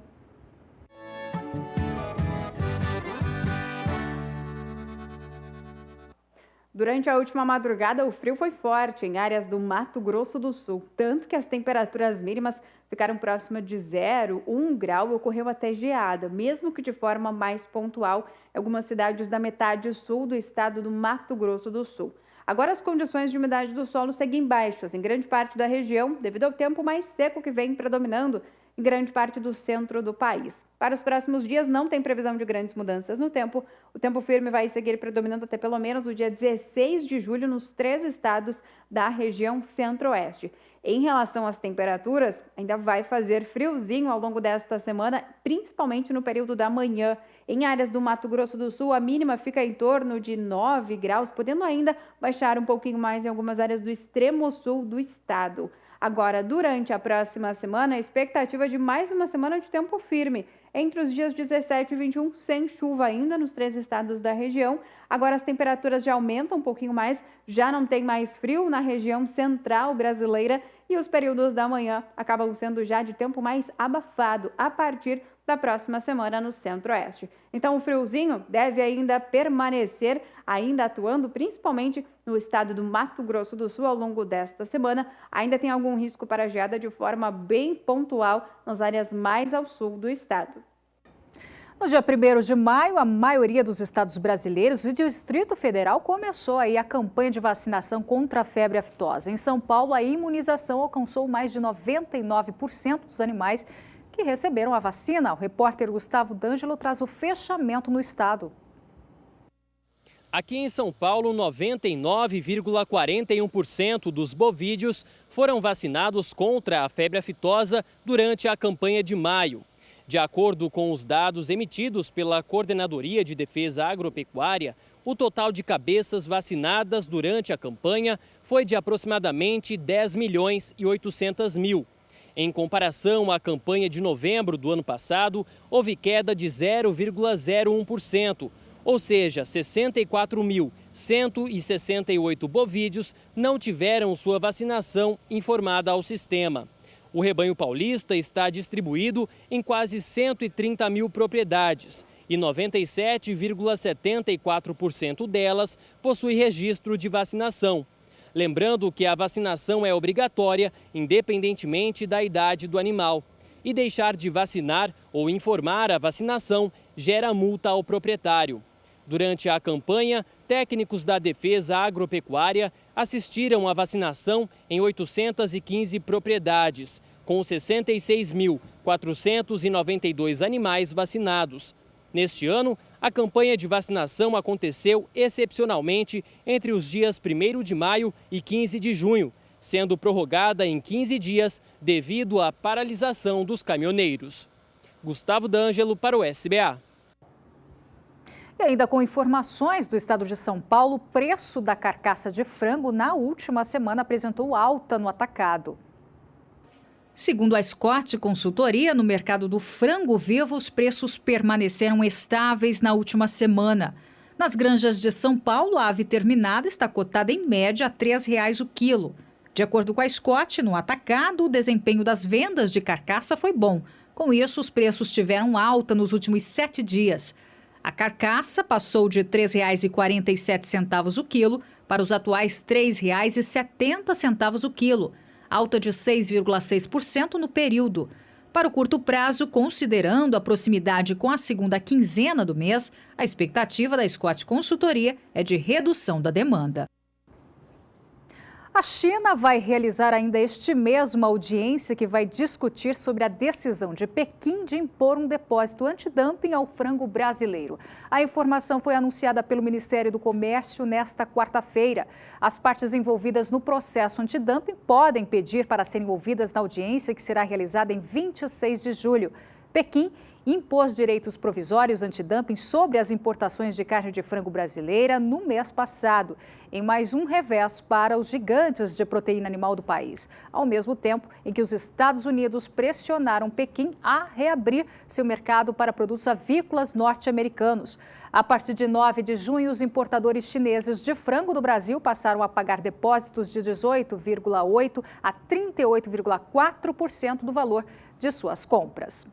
Durante a última madrugada, o frio foi forte em áreas do Mato Grosso do Sul, tanto que as temperaturas mínimas ficaram próximas de 0, 1 grau e ocorreu até geada, mesmo que de forma mais pontual em algumas cidades da metade sul do estado do Mato Grosso do Sul. Agora as condições de umidade do solo seguem baixas em grande parte da região, devido ao tempo mais seco que vem predominando em grande parte do centro do país. Para os próximos dias não tem previsão de grandes mudanças no tempo. O tempo firme vai seguir predominando até pelo menos o dia 16 de julho nos 3 estados da região centro-oeste. Em relação às temperaturas, ainda vai fazer friozinho ao longo desta semana, principalmente no período da manhã. Em áreas do Mato Grosso do Sul, a mínima fica em torno de 9 graus, podendo ainda baixar um pouquinho mais em algumas áreas do extremo sul do estado. Agora, durante a próxima semana, a expectativa é de mais uma semana de tempo firme, entre os dias 17 e 21, sem chuva ainda nos 3 estados da região. Agora as temperaturas já aumentam um pouquinho mais, já não tem mais frio na região central brasileira e os períodos da manhã acabam sendo já de tempo mais abafado a partir da próxima semana no centro-oeste. Então o friozinho deve ainda permanecer, ainda atuando principalmente no estado do Mato Grosso do Sul ao longo desta semana. Ainda tem algum risco para geada de forma bem pontual nas áreas mais ao sul do estado. No dia 1º de maio, a maioria dos estados brasileiros e Distrito Federal começou aí a campanha de vacinação contra a febre aftosa. Em São Paulo, a imunização alcançou mais de 99% dos animais que receberam a vacina. O repórter Gustavo D'Angelo traz o fechamento no estado. Aqui em São Paulo, 99,41% dos bovídeos foram vacinados contra a febre aftosa durante a campanha de maio. De acordo com os dados emitidos pela Coordenadoria de Defesa Agropecuária, o total de cabeças vacinadas durante a campanha foi de aproximadamente 10.800.000. Em comparação à campanha de novembro do ano passado, houve queda de 0,01%, ou seja, 64.168 bovídeos não tiveram sua vacinação informada ao sistema. O rebanho paulista está distribuído em quase 130 mil propriedades e 97,74% delas possui registro de vacinação. Lembrando que a vacinação é obrigatória, independentemente da idade do animal. E deixar de vacinar ou informar a vacinação gera multa ao proprietário. Durante a campanha, técnicos da Defesa Agropecuária assistiram à vacinação em 815 propriedades, com 66.492 animais vacinados. Neste ano, a campanha de vacinação aconteceu excepcionalmente entre os dias 1º de maio e 15 de junho, sendo prorrogada em 15 dias devido à paralisação dos caminhoneiros. Gustavo D'Angelo para o SBA. E ainda com informações do estado de São Paulo, o preço da carcaça de frango na última semana apresentou alta no atacado. Segundo a Scott Consultoria, no mercado do frango vivo, os preços permaneceram estáveis na última semana. Nas granjas de São Paulo, a ave terminada está cotada em média a R$ 3,00 o quilo. De acordo com a Scott, no atacado, o desempenho das vendas de carcaça foi bom. Com isso, os preços tiveram alta nos últimos 7 dias. A carcaça passou de R$ 3,47 o quilo para os atuais R$ 3,70 o quilo, alta de 6,6% no período. Para o curto prazo, considerando a proximidade com a segunda quinzena do mês, a expectativa da Scott Consultoria é de redução da demanda. A China vai realizar ainda este mês uma audiência que vai discutir sobre a decisão de Pequim de impor um depósito antidumping ao frango brasileiro. A informação foi anunciada pelo Ministério do Comércio nesta quarta-feira. As partes envolvidas no processo antidumping podem pedir para serem ouvidas na audiência que será realizada em 26 de julho. Pequim impôs direitos provisórios antidumping sobre as importações de carne de frango brasileira no mês passado, em mais um revés para os gigantes de proteína animal do país, ao mesmo tempo em que os Estados Unidos pressionaram Pequim a reabrir seu mercado para produtos avícolas norte-americanos. A partir de 9 de junho, os importadores chineses de frango do Brasil passaram a pagar depósitos de 18,8% a 38,4% do valor de suas compras.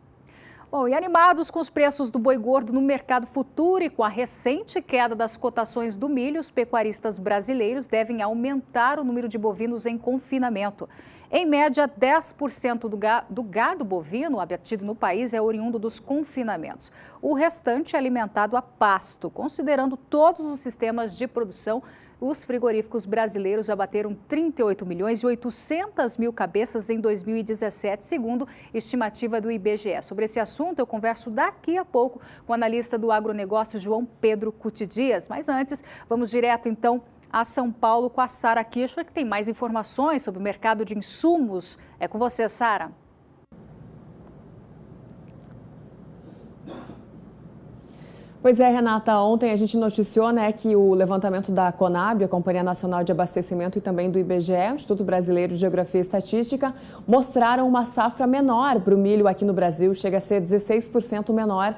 Bom, e animados com os preços do boi gordo no mercado futuro e com a recente queda das cotações do milho, os pecuaristas brasileiros devem aumentar o número de bovinos em confinamento. Em média, 10% do gado bovino abatido no país é oriundo dos confinamentos. O restante é alimentado a pasto. Considerando todos os sistemas de produção, os frigoríficos brasileiros abateram 38 milhões e 800 mil cabeças em 2017, segundo estimativa do IBGE. Sobre esse assunto, eu converso daqui a pouco com o analista do agronegócio, João Pedro Cuti Dias. Mas antes, vamos direto, então, a São Paulo com a Sara Kirchner, que tem mais informações sobre o mercado de insumos. É com você, Sara. Pois é, Renata, ontem a gente noticiou, que o levantamento da Conab, a Companhia Nacional de Abastecimento, e também do IBGE, o Instituto Brasileiro de Geografia e Estatística, mostraram uma safra menor para o milho aqui no Brasil, chega a ser 16% menor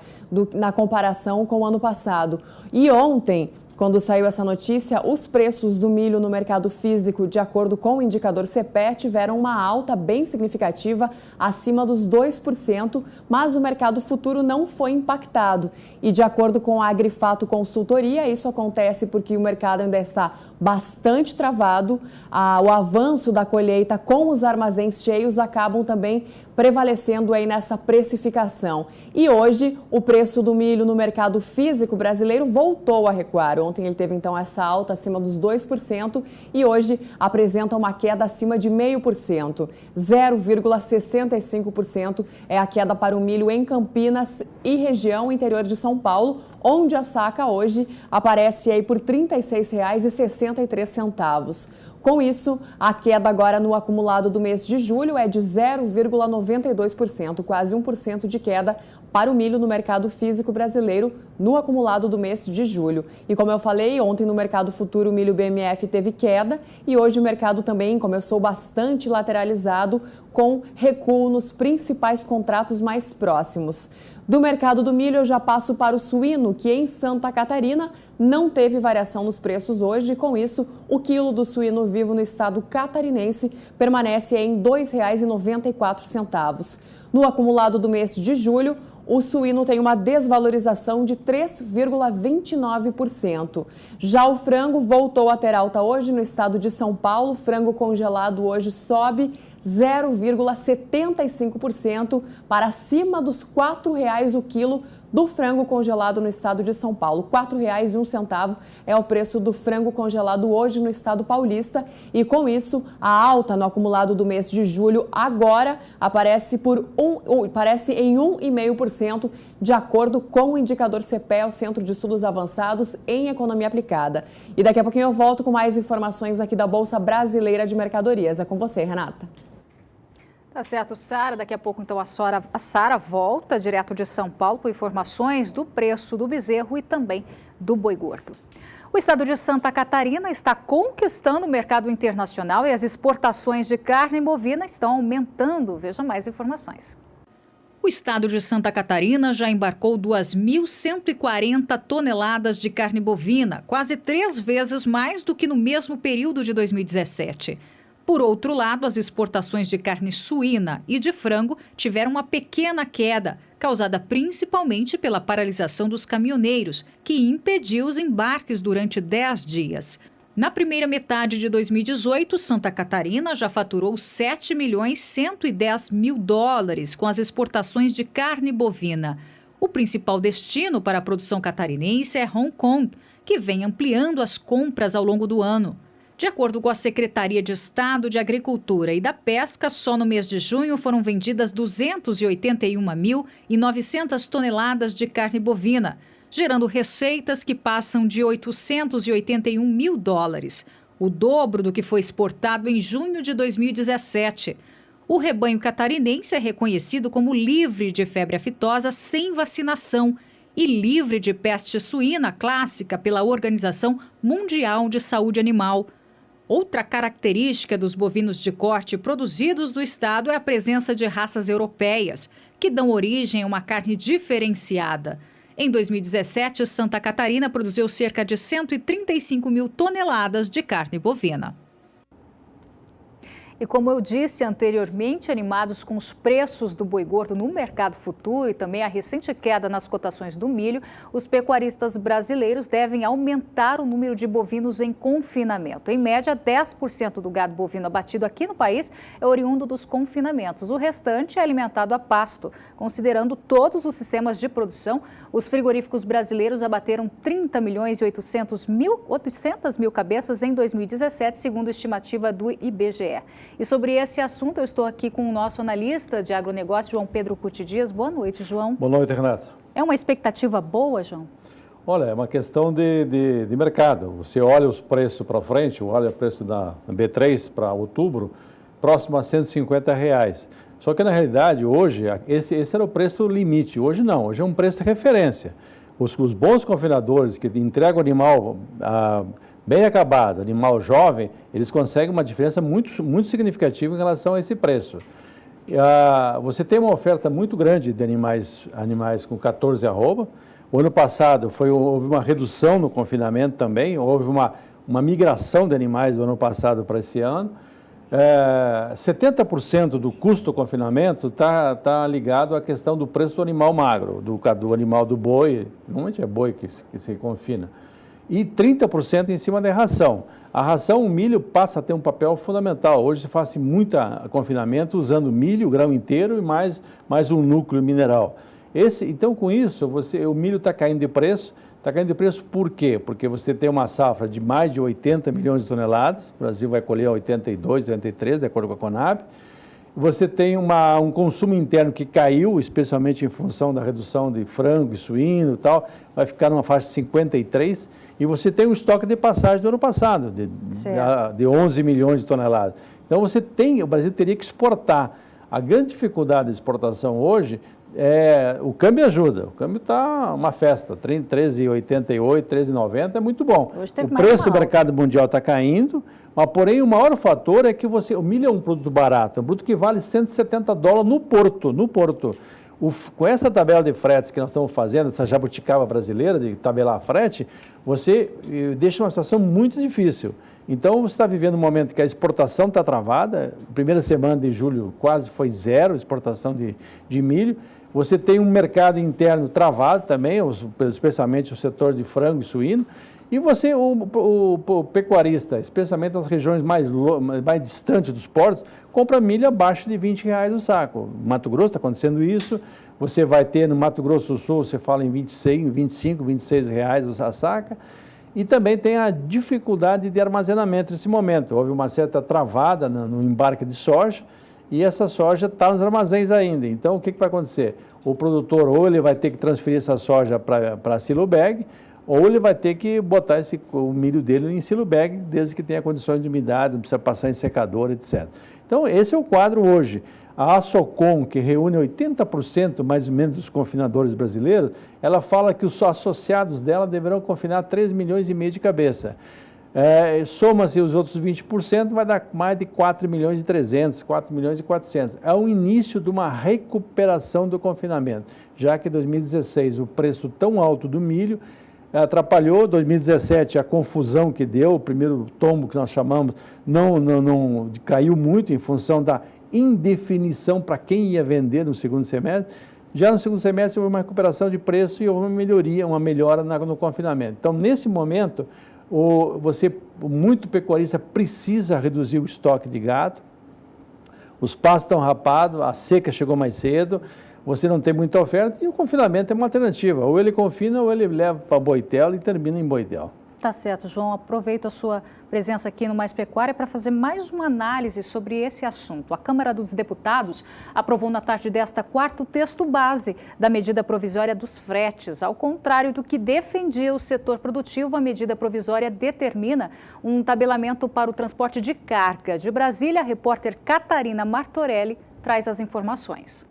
na comparação com o ano passado. E ontem, quando saiu essa notícia, os preços do milho no mercado físico, de acordo com o indicador CPE, tiveram uma alta bem significativa, acima dos 2%, mas o mercado futuro não foi impactado. E de acordo com a Agrifato Consultoria, isso acontece porque o mercado ainda está bastante travado. O avanço da colheita com os armazéns cheios acabam também prevalecendo aí nessa precificação. E hoje, o preço do milho no mercado físico brasileiro voltou a recuar. Ontem ele teve, então, essa alta acima dos 2% e hoje apresenta uma queda acima de 0,5%. 0,65% é a queda para o milho em Campinas e região interior de São Paulo, onde a saca hoje aparece aí por R$ 36,63. Com isso, a queda agora no acumulado do mês de julho é de 0,92%, quase 1% de queda para o milho no mercado físico brasileiro no acumulado do mês de julho. E como eu falei, ontem no mercado futuro o milho BMF teve queda e hoje o mercado também começou bastante lateralizado, com recuo nos principais contratos mais próximos. Do mercado do milho eu já passo para o suíno, que em Santa Catarina não teve variação nos preços hoje. Com isso, o quilo do suíno vivo no estado catarinense permanece em R$ 2,94. No acumulado do mês de julho, o suíno tem uma desvalorização de 3,29%. Já o frango voltou a ter alta hoje no estado de São Paulo. Frango congelado hoje sobe 0,75% para acima dos R$ 4,00 o quilo do frango congelado no estado de São Paulo. R$ 4,01 é o preço do frango congelado hoje no estado paulista. E com isso, a alta no acumulado do mês de julho agora aparece em 1,5%, de acordo com o indicador CPE, o Centro de Estudos Avançados em Economia Aplicada. E daqui a pouquinho eu volto com mais informações aqui da Bolsa Brasileira de Mercadorias. É com você, Renata. Tá certo, Sara. Daqui a pouco, então, a Sara volta direto de São Paulo com informações do preço do bezerro e também do boi gordo. O estado de Santa Catarina está conquistando o mercado internacional e as exportações de carne bovina estão aumentando. Veja mais informações. O estado de Santa Catarina já embarcou 2.140 toneladas de carne bovina, quase 3 vezes mais do que no mesmo período de 2017. Por outro lado, as exportações de carne suína e de frango tiveram uma pequena queda, causada principalmente pela paralisação dos caminhoneiros, que impediu os embarques durante 10 dias. Na primeira metade de 2018, Santa Catarina já faturou $7.110.000 com as exportações de carne bovina. O principal destino para a produção catarinense é Hong Kong, que vem ampliando as compras ao longo do ano. De acordo com a Secretaria de Estado de Agricultura e da Pesca, só no mês de junho foram vendidas 281.900 toneladas de carne bovina, gerando receitas que passam de $881.000, o dobro do que foi exportado em junho de 2017. O rebanho catarinense é reconhecido como livre de febre aftosa sem vacinação e livre de peste suína clássica pela Organização Mundial de Saúde Animal. Outra característica dos bovinos de corte produzidos no estado é a presença de raças europeias, que dão origem a uma carne diferenciada. Em 2017, Santa Catarina produziu cerca de 135 mil toneladas de carne bovina. E como eu disse anteriormente, animados com os preços do boi gordo no mercado futuro e também a recente queda nas cotações do milho, os pecuaristas brasileiros devem aumentar o número de bovinos em confinamento. Em média, 10% do gado bovino abatido aqui no país é oriundo dos confinamentos. O restante é alimentado a pasto. Considerando todos os sistemas de produção, os frigoríficos brasileiros abateram 30 milhões e 800 mil cabeças em 2017, segundo a estimativa do IBGE. E sobre esse assunto, eu estou aqui com o nosso analista de agronegócio, João Pedro Cuti Dias. Boa noite, João. Boa noite, Renata. É uma expectativa boa, João? Olha, é uma questão de mercado. Você olha os preços para frente, olha o preço da B3 para outubro, próximo a R$150. Só que, na realidade, hoje, esse era o preço limite. Hoje não, hoje é um preço de referência. Os bons confinadores que entregam o animal bem acabado, animal jovem, eles conseguem uma diferença muito, muito significativa em relação a esse preço. Você tem uma oferta muito grande de animais com 14 arroba. O ano passado houve uma redução no confinamento também, houve uma migração de animais do ano passado para esse ano. 70% do custo do confinamento está ligado à questão do preço do animal magro, do animal do boi, normalmente é boi que se confina, e 30% em cima da ração. A ração, o milho passa a ter um papel fundamental. Hoje se faz muito confinamento usando milho, grão inteiro e mais um núcleo mineral. Então, com isso, o milho está caindo de preço. Está caindo de preço por quê? Porque você tem uma safra de mais de 80 milhões de toneladas, o Brasil vai colher 82, 83, de acordo com a Conab. Você tem um consumo interno que caiu, especialmente em função da redução de frango e suíno e tal, vai ficar numa faixa de 53, e você tem um estoque de passagem do ano passado, de 11 milhões de toneladas. Então, o Brasil teria que exportar. A grande dificuldade da exportação hoje o câmbio ajuda, o câmbio está uma festa, 13,88, 13,90 é muito bom. O preço do mercado mundial está caindo, mas porém o maior fator é que o milho é um produto barato, é um produto que vale $170 no porto. Com essa tabela de fretes que nós estamos fazendo, essa jabuticaba brasileira de tabelar frete, você deixa uma situação muito difícil. Então, você está vivendo um momento que a exportação está travada, primeira semana de julho quase foi zero exportação de milho. Você tem um mercado interno travado também, especialmente o setor de frango e suíno. E o pecuarista, especialmente nas regiões mais distantes dos portos, compra milho abaixo de R$20 o saco. No Mato Grosso está acontecendo isso. Você vai ter no Mato Grosso do Sul, você fala em 25, 26 reais a saca. E também tem a dificuldade de armazenamento nesse momento. Houve uma certa travada no embarque de soja e essa soja está nos armazéns ainda. Então, o que vai acontecer? O produtor ou ele vai ter que transferir essa soja para silo bag, ou ele vai ter que botar o milho dele em silo bag, desde que tenha condições de umidade, não precisa passar em secador, etc. Então, esse é o quadro hoje. A Asocom, que reúne 80% mais ou menos dos confinadores brasileiros, ela fala que os associados dela deverão confinar 3,5 milhões de cabeça. Soma-se os outros 20%, vai dar mais de 4,3 milhões, 4,4 milhões. É o início de uma recuperação do confinamento, já que em 2016 o preço tão alto do milho atrapalhou. 2017 a confusão que deu, o primeiro tombo que nós chamamos, não caiu muito em função da indefinição para quem ia vender no segundo semestre. Já no segundo semestre houve uma recuperação de preço e houve uma melhora no confinamento. Então, nesse momento, muito pecuarista precisa reduzir o estoque de gado, os pastos estão rapados, a seca chegou mais cedo, você não tem muita oferta e o confinamento é uma alternativa. Ou ele confina ou ele leva para Boitel e termina em Boitel. Tá certo, João. Aproveito a sua presença aqui no Mais Pecuária para fazer mais uma análise sobre esse assunto. A Câmara dos Deputados aprovou na tarde desta quarta o texto base da medida provisória dos fretes. Ao contrário do que defendia o setor produtivo, a medida provisória determina um tabelamento para o transporte de carga. De Brasília, a repórter Catarina Martorelli traz as informações.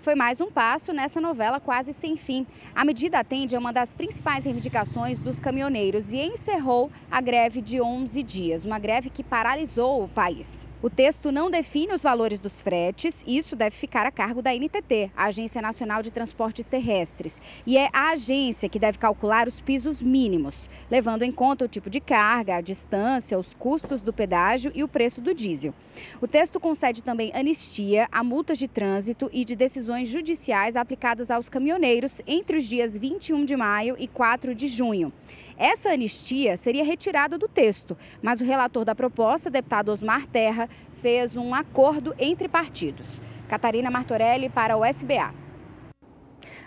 foi mais um passo nessa novela quase sem fim. A medida atende a uma das principais reivindicações dos caminhoneiros e encerrou a greve de 11 dias, uma greve que paralisou o país. O texto não define os valores dos fretes, isso deve ficar a cargo da NTT, a Agência Nacional de Transportes Terrestres. E é a agência que deve calcular os pisos mínimos, levando em conta o tipo de carga, a distância, os custos do pedágio e o preço do diesel. O texto concede também anistia a multas de trânsito e de decisões judiciais aplicadas aos caminhoneiros entre os dias 21 de maio e 4 de junho. Essa anistia seria retirada do texto, mas o relator da proposta, deputado Osmar Terra, fez um acordo entre partidos. Catarina Martorelli para o SBA.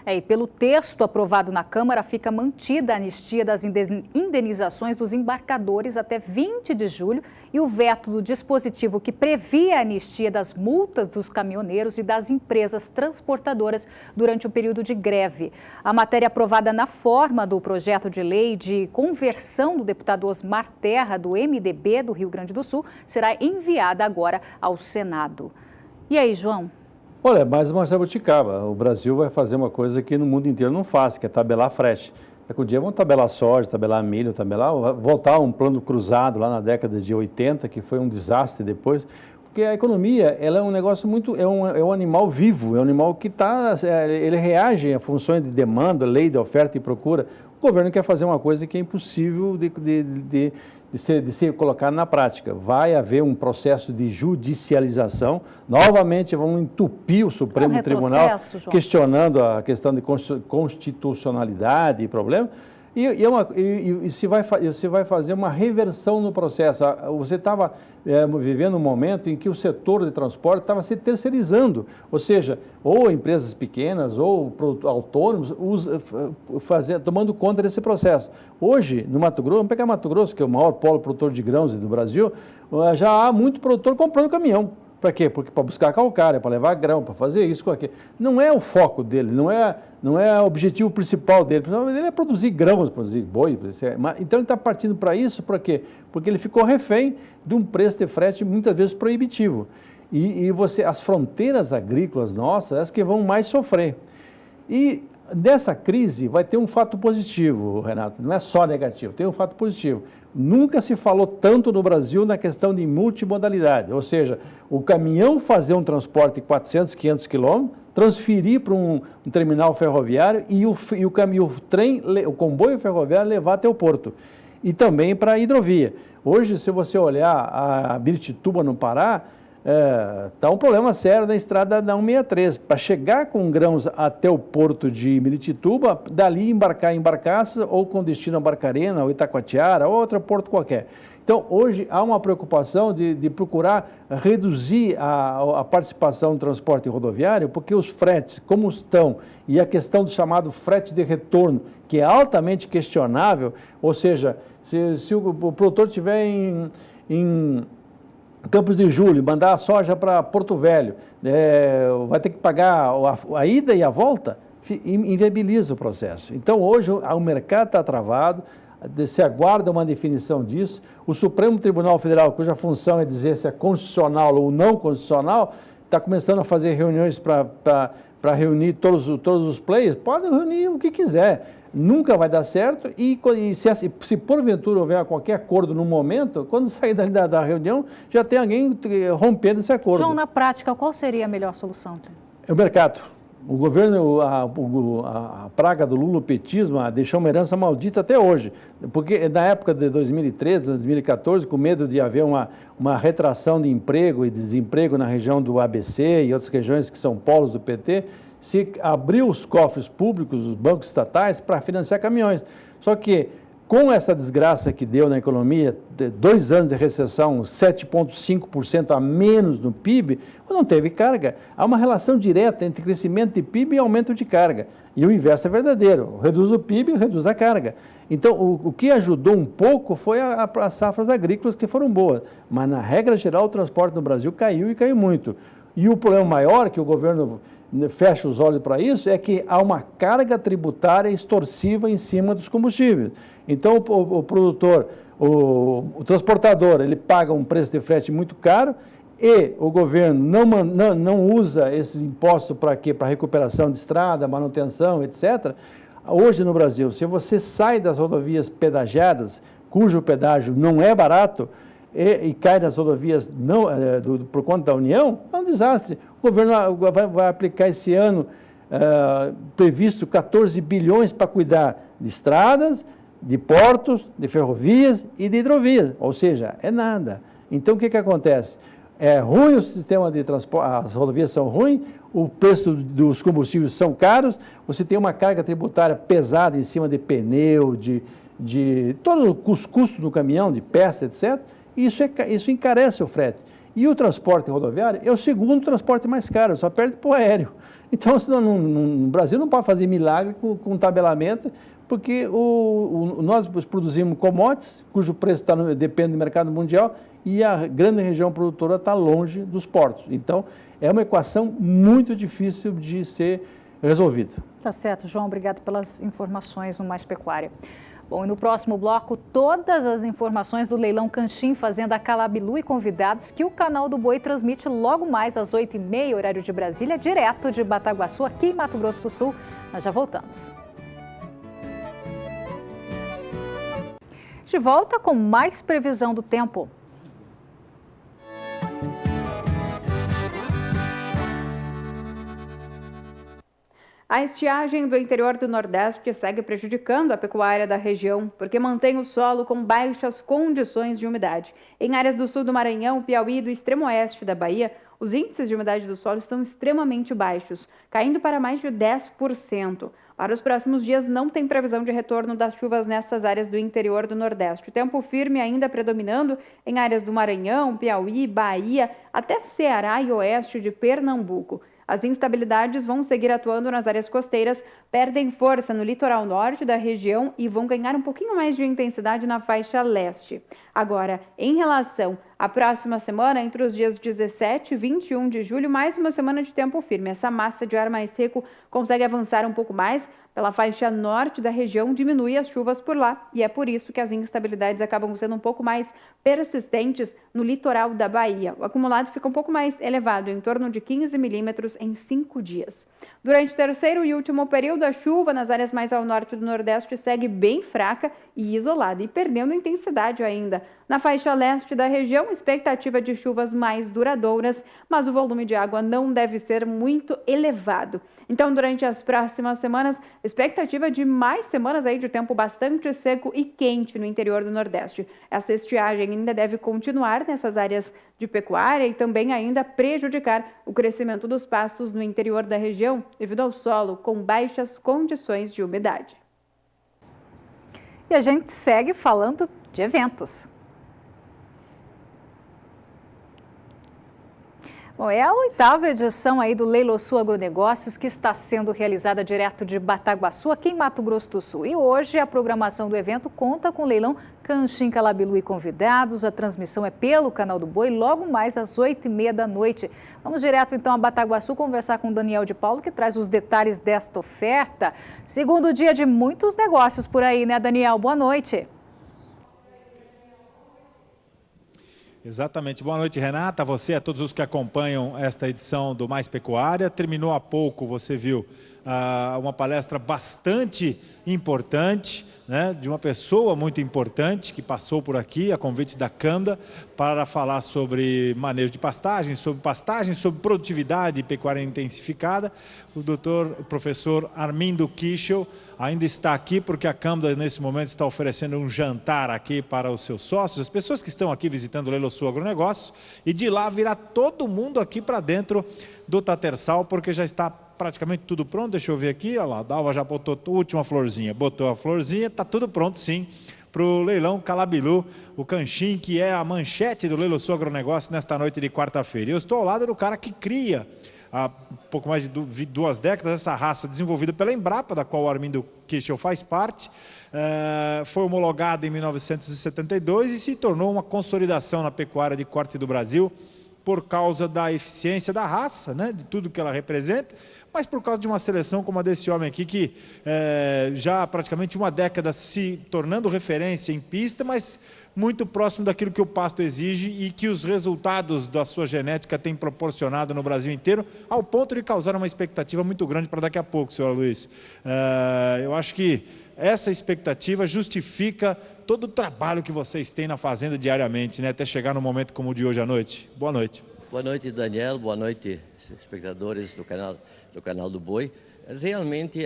E pelo texto aprovado na Câmara, fica mantida a anistia das indenizações dos embarcadores até 20 de julho e o veto do dispositivo que previa a anistia das multas dos caminhoneiros e das empresas transportadoras durante o período de greve. A matéria aprovada na forma do projeto de lei de conversão do deputado Osmar Terra, do MDB do Rio Grande do Sul, será enviada agora ao Senado. E aí, João? Olha, mais uma jabuticaba. O Brasil vai fazer uma coisa que no mundo inteiro não faz, que é tabelar frete. Daqui um dia vão tabelar soja, tabelar milho, voltar a um plano cruzado lá na década de 80, que foi um desastre depois. Porque a economia, ela é um negócio muito, é um animal vivo, é um animal que ele reage a funções de demanda, lei de oferta e procura. O governo quer fazer uma coisa que é impossível de ser colocado na prática. Vai haver um processo de judicialização. Novamente, vamos entupir o Supremo Tribunal, questionando a questão de constitucionalidade e problema. E se vai fazer uma reversão no processo. Você estava vivendo um momento em que o setor de transporte estava se terceirizando, ou seja, ou empresas pequenas ou autônomos tomando conta desse processo. Hoje, no Mato Grosso, vamos pegar Mato Grosso, que é o maior polo produtor de grãos do Brasil, já há muito produtor comprando caminhão. Para quê? Porque para buscar calcário, para levar grão, para fazer isso com aquilo. Não é o foco dele, não é o objetivo principal dele. O principal dele é produzir grãos, produzir boi. Então ele está partindo para isso, para quê? Porque ele ficou refém de um preço de frete muitas vezes proibitivo. E as fronteiras agrícolas nossas, as que vão mais sofrer. E dessa crise vai ter um fato positivo, Renato, não é só negativo, tem um fato positivo. Nunca se falou tanto no Brasil na questão de multimodalidade, ou seja, o caminhão fazer um transporte de 400, 500 quilômetros, transferir para um terminal ferroviário e o trem, o comboio ferroviário levar até o porto. E também para a hidrovia. Hoje, se você olhar a Birituba no Pará, está um problema sério na estrada da 163. Para chegar com grãos até o porto de Miritituba, dali embarcar em Barcaça ou com destino a Barcarena, ou Itacoatiara, ou outro porto qualquer. Então, hoje há uma preocupação de procurar reduzir a participação no transporte rodoviário, porque os fretes, como estão, e a questão do chamado frete de retorno, que é altamente questionável, ou seja, se o produtor estiver em Campos de Julho, mandar a soja para Porto Velho, vai ter que pagar a ida e a volta, inviabiliza o processo. Então, hoje, o mercado está travado, se aguarda uma definição disso. O Supremo Tribunal Federal, cuja função é dizer se é constitucional ou não constitucional, está começando a fazer reuniões para reunir todos os players. Podem reunir o que quiser. Nunca vai dar certo e se porventura houver qualquer acordo no momento, quando sair da reunião, já tem alguém rompendo esse acordo. João, na prática, qual seria a melhor solução? É o mercado. O governo, a praga do lulopetismo deixou uma herança maldita até hoje, porque na época de 2013, 2014, com medo de haver uma retração de emprego e desemprego na região do ABC e outras regiões que são polos do PT, se abriu os cofres públicos, os bancos estatais, para financiar caminhões. Só que, com essa desgraça que deu na economia, 2 anos de recessão, 7,5% a menos no PIB, não teve carga. Há uma relação direta entre crescimento de PIB e aumento de carga. E o inverso é verdadeiro. Reduz o PIB e reduz a carga. Então, o que ajudou um pouco foi as safras agrícolas, que foram boas. Mas, na regra geral, o transporte no Brasil caiu e caiu muito. E o problema maior, que o governo fecha os olhos para isso, é que há uma carga tributária extorsiva em cima dos combustíveis. Então, o produtor, o transportador, ele paga um preço de frete muito caro e o governo não usa esses impostos para quê? Para recuperação de estrada, manutenção, etc., hoje no Brasil, se você sai das rodovias pedagiadas, cujo pedágio não é barato, e cai nas rodovias por conta da União, é um desastre. O governo vai aplicar esse ano previsto 14 bilhões para cuidar de estradas, de portos, de ferrovias e de hidrovias, ou seja, é nada. Então, o que acontece? É ruim o sistema de transporte, as rodovias são ruins, o preço dos combustíveis são caros, você tem uma carga tributária pesada em cima de pneu, de todo o custo do caminhão, de peça, etc., isso encarece o frete. E o transporte rodoviário é o segundo transporte mais caro, só perde para o aéreo. Então, no Brasil não pode fazer milagre com tabelamento, porque nós produzimos commodities, cujo preço depende do mercado mundial, e a grande região produtora está longe dos portos. Então, é uma equação muito difícil de ser resolvida. Tá certo, João. Obrigado pelas informações no Mais Pecuária. Bom, e no próximo bloco, todas as informações do leilão Canchim Fazenda Calabilu e convidados que o canal do Boi transmite logo mais às 8h30, horário de Brasília, direto de Bataguaçu, aqui em Mato Grosso do Sul. Nós já voltamos. De volta com mais previsão do tempo. A estiagem do interior do Nordeste segue prejudicando a pecuária da região, porque mantém o solo com baixas condições de umidade. Em áreas do sul do Maranhão, Piauí e do extremo oeste da Bahia, os índices de umidade do solo estão extremamente baixos, caindo para mais de 10%. Para os próximos dias, não tem previsão de retorno das chuvas nessas áreas do interior do Nordeste. O tempo firme ainda predominando em áreas do Maranhão, Piauí, Bahia, até Ceará e oeste de Pernambuco. As instabilidades vão seguir atuando nas áreas costeiras, perdem força no litoral norte da região e vão ganhar um pouquinho mais de intensidade na faixa leste. Agora, em relação à próxima semana, entre os dias 17 e 21 de julho, mais uma semana de tempo firme. Essa massa de ar mais seco consegue avançar um pouco mais pela faixa norte da região, diminui as chuvas por lá e é por isso que as instabilidades acabam sendo um pouco mais persistentes no litoral da Bahia. O acumulado fica um pouco mais elevado, em torno de 15 milímetros em 5 dias. Durante o terceiro e último período, a chuva nas áreas mais ao norte do Nordeste segue bem fraca e isolada e perdendo intensidade ainda. Na faixa leste da região, expectativa de chuvas mais duradouras, mas o volume de água não deve ser muito elevado. Então, durante as próximas semanas, expectativa de mais semanas aí de tempo bastante seco e quente no interior do Nordeste. Essa estiagem ainda deve continuar nessas áreas de pecuária e também ainda prejudicar o crescimento dos pastos no interior da região, devido ao solo com baixas condições de umidade. E a gente segue falando de eventos. Bom, é a 8ª edição aí do Leilão Sul Agronegócios, que está sendo realizada direto de Bataguaçu, aqui em Mato Grosso do Sul. E hoje a programação do evento conta com o leilão Canchim Calabilu e convidados. A transmissão é pelo canal do Boi, logo mais às 8h30 da noite. Vamos direto então a Bataguaçu conversar com o Daniel de Paulo, que traz os detalhes desta oferta. Segundo dia de muitos negócios por aí, né, Daniel? Boa noite. Exatamente. Boa noite, Renata, a você, a todos os que acompanham esta edição do Mais Pecuária. Terminou há pouco, você viu, uma palestra bastante importante, né, de uma pessoa muito importante que passou por aqui, a convite da Canda, para falar sobre manejo de pastagem, sobre produtividade e pecuária intensificada. O professor Armindo Kischel ainda está aqui porque a Câmara, nesse momento, está oferecendo um jantar aqui para os seus sócios, as pessoas que estão aqui visitando o Leilão Sul Agronegócios, e de lá virá todo mundo aqui para dentro do Tatersal, porque já está praticamente tudo pronto. Deixa eu ver aqui, olha lá, a Dalva já botou a última florzinha, botou a florzinha, está tudo pronto sim para o leilão Calabilu, o Canchim, que é a manchete do Leilão Sul Agronegócio nesta noite de quarta-feira. Eu estou ao lado do cara que cria há pouco mais de 2 décadas essa raça desenvolvida pela Embrapa, da qual o Armindo Kischel faz parte. Foi homologada em 1972 e se tornou uma consolidação na pecuária de corte do Brasil, por causa da eficiência da raça, né, de tudo que ela representa, mas por causa de uma seleção como a desse homem aqui, que já há praticamente uma década se tornando referência em pista, mas muito próximo daquilo que o pasto exige e que os resultados da sua genética têm proporcionado no Brasil inteiro, ao ponto de causar uma expectativa muito grande para daqui a pouco, senhor Luiz. Eu acho que essa expectativa justifica todo o trabalho que vocês têm na fazenda diariamente, né, até chegar no momento como o de hoje à noite. Boa noite. Boa noite, Daniel. Boa noite, espectadores do canal do Boi. Realmente,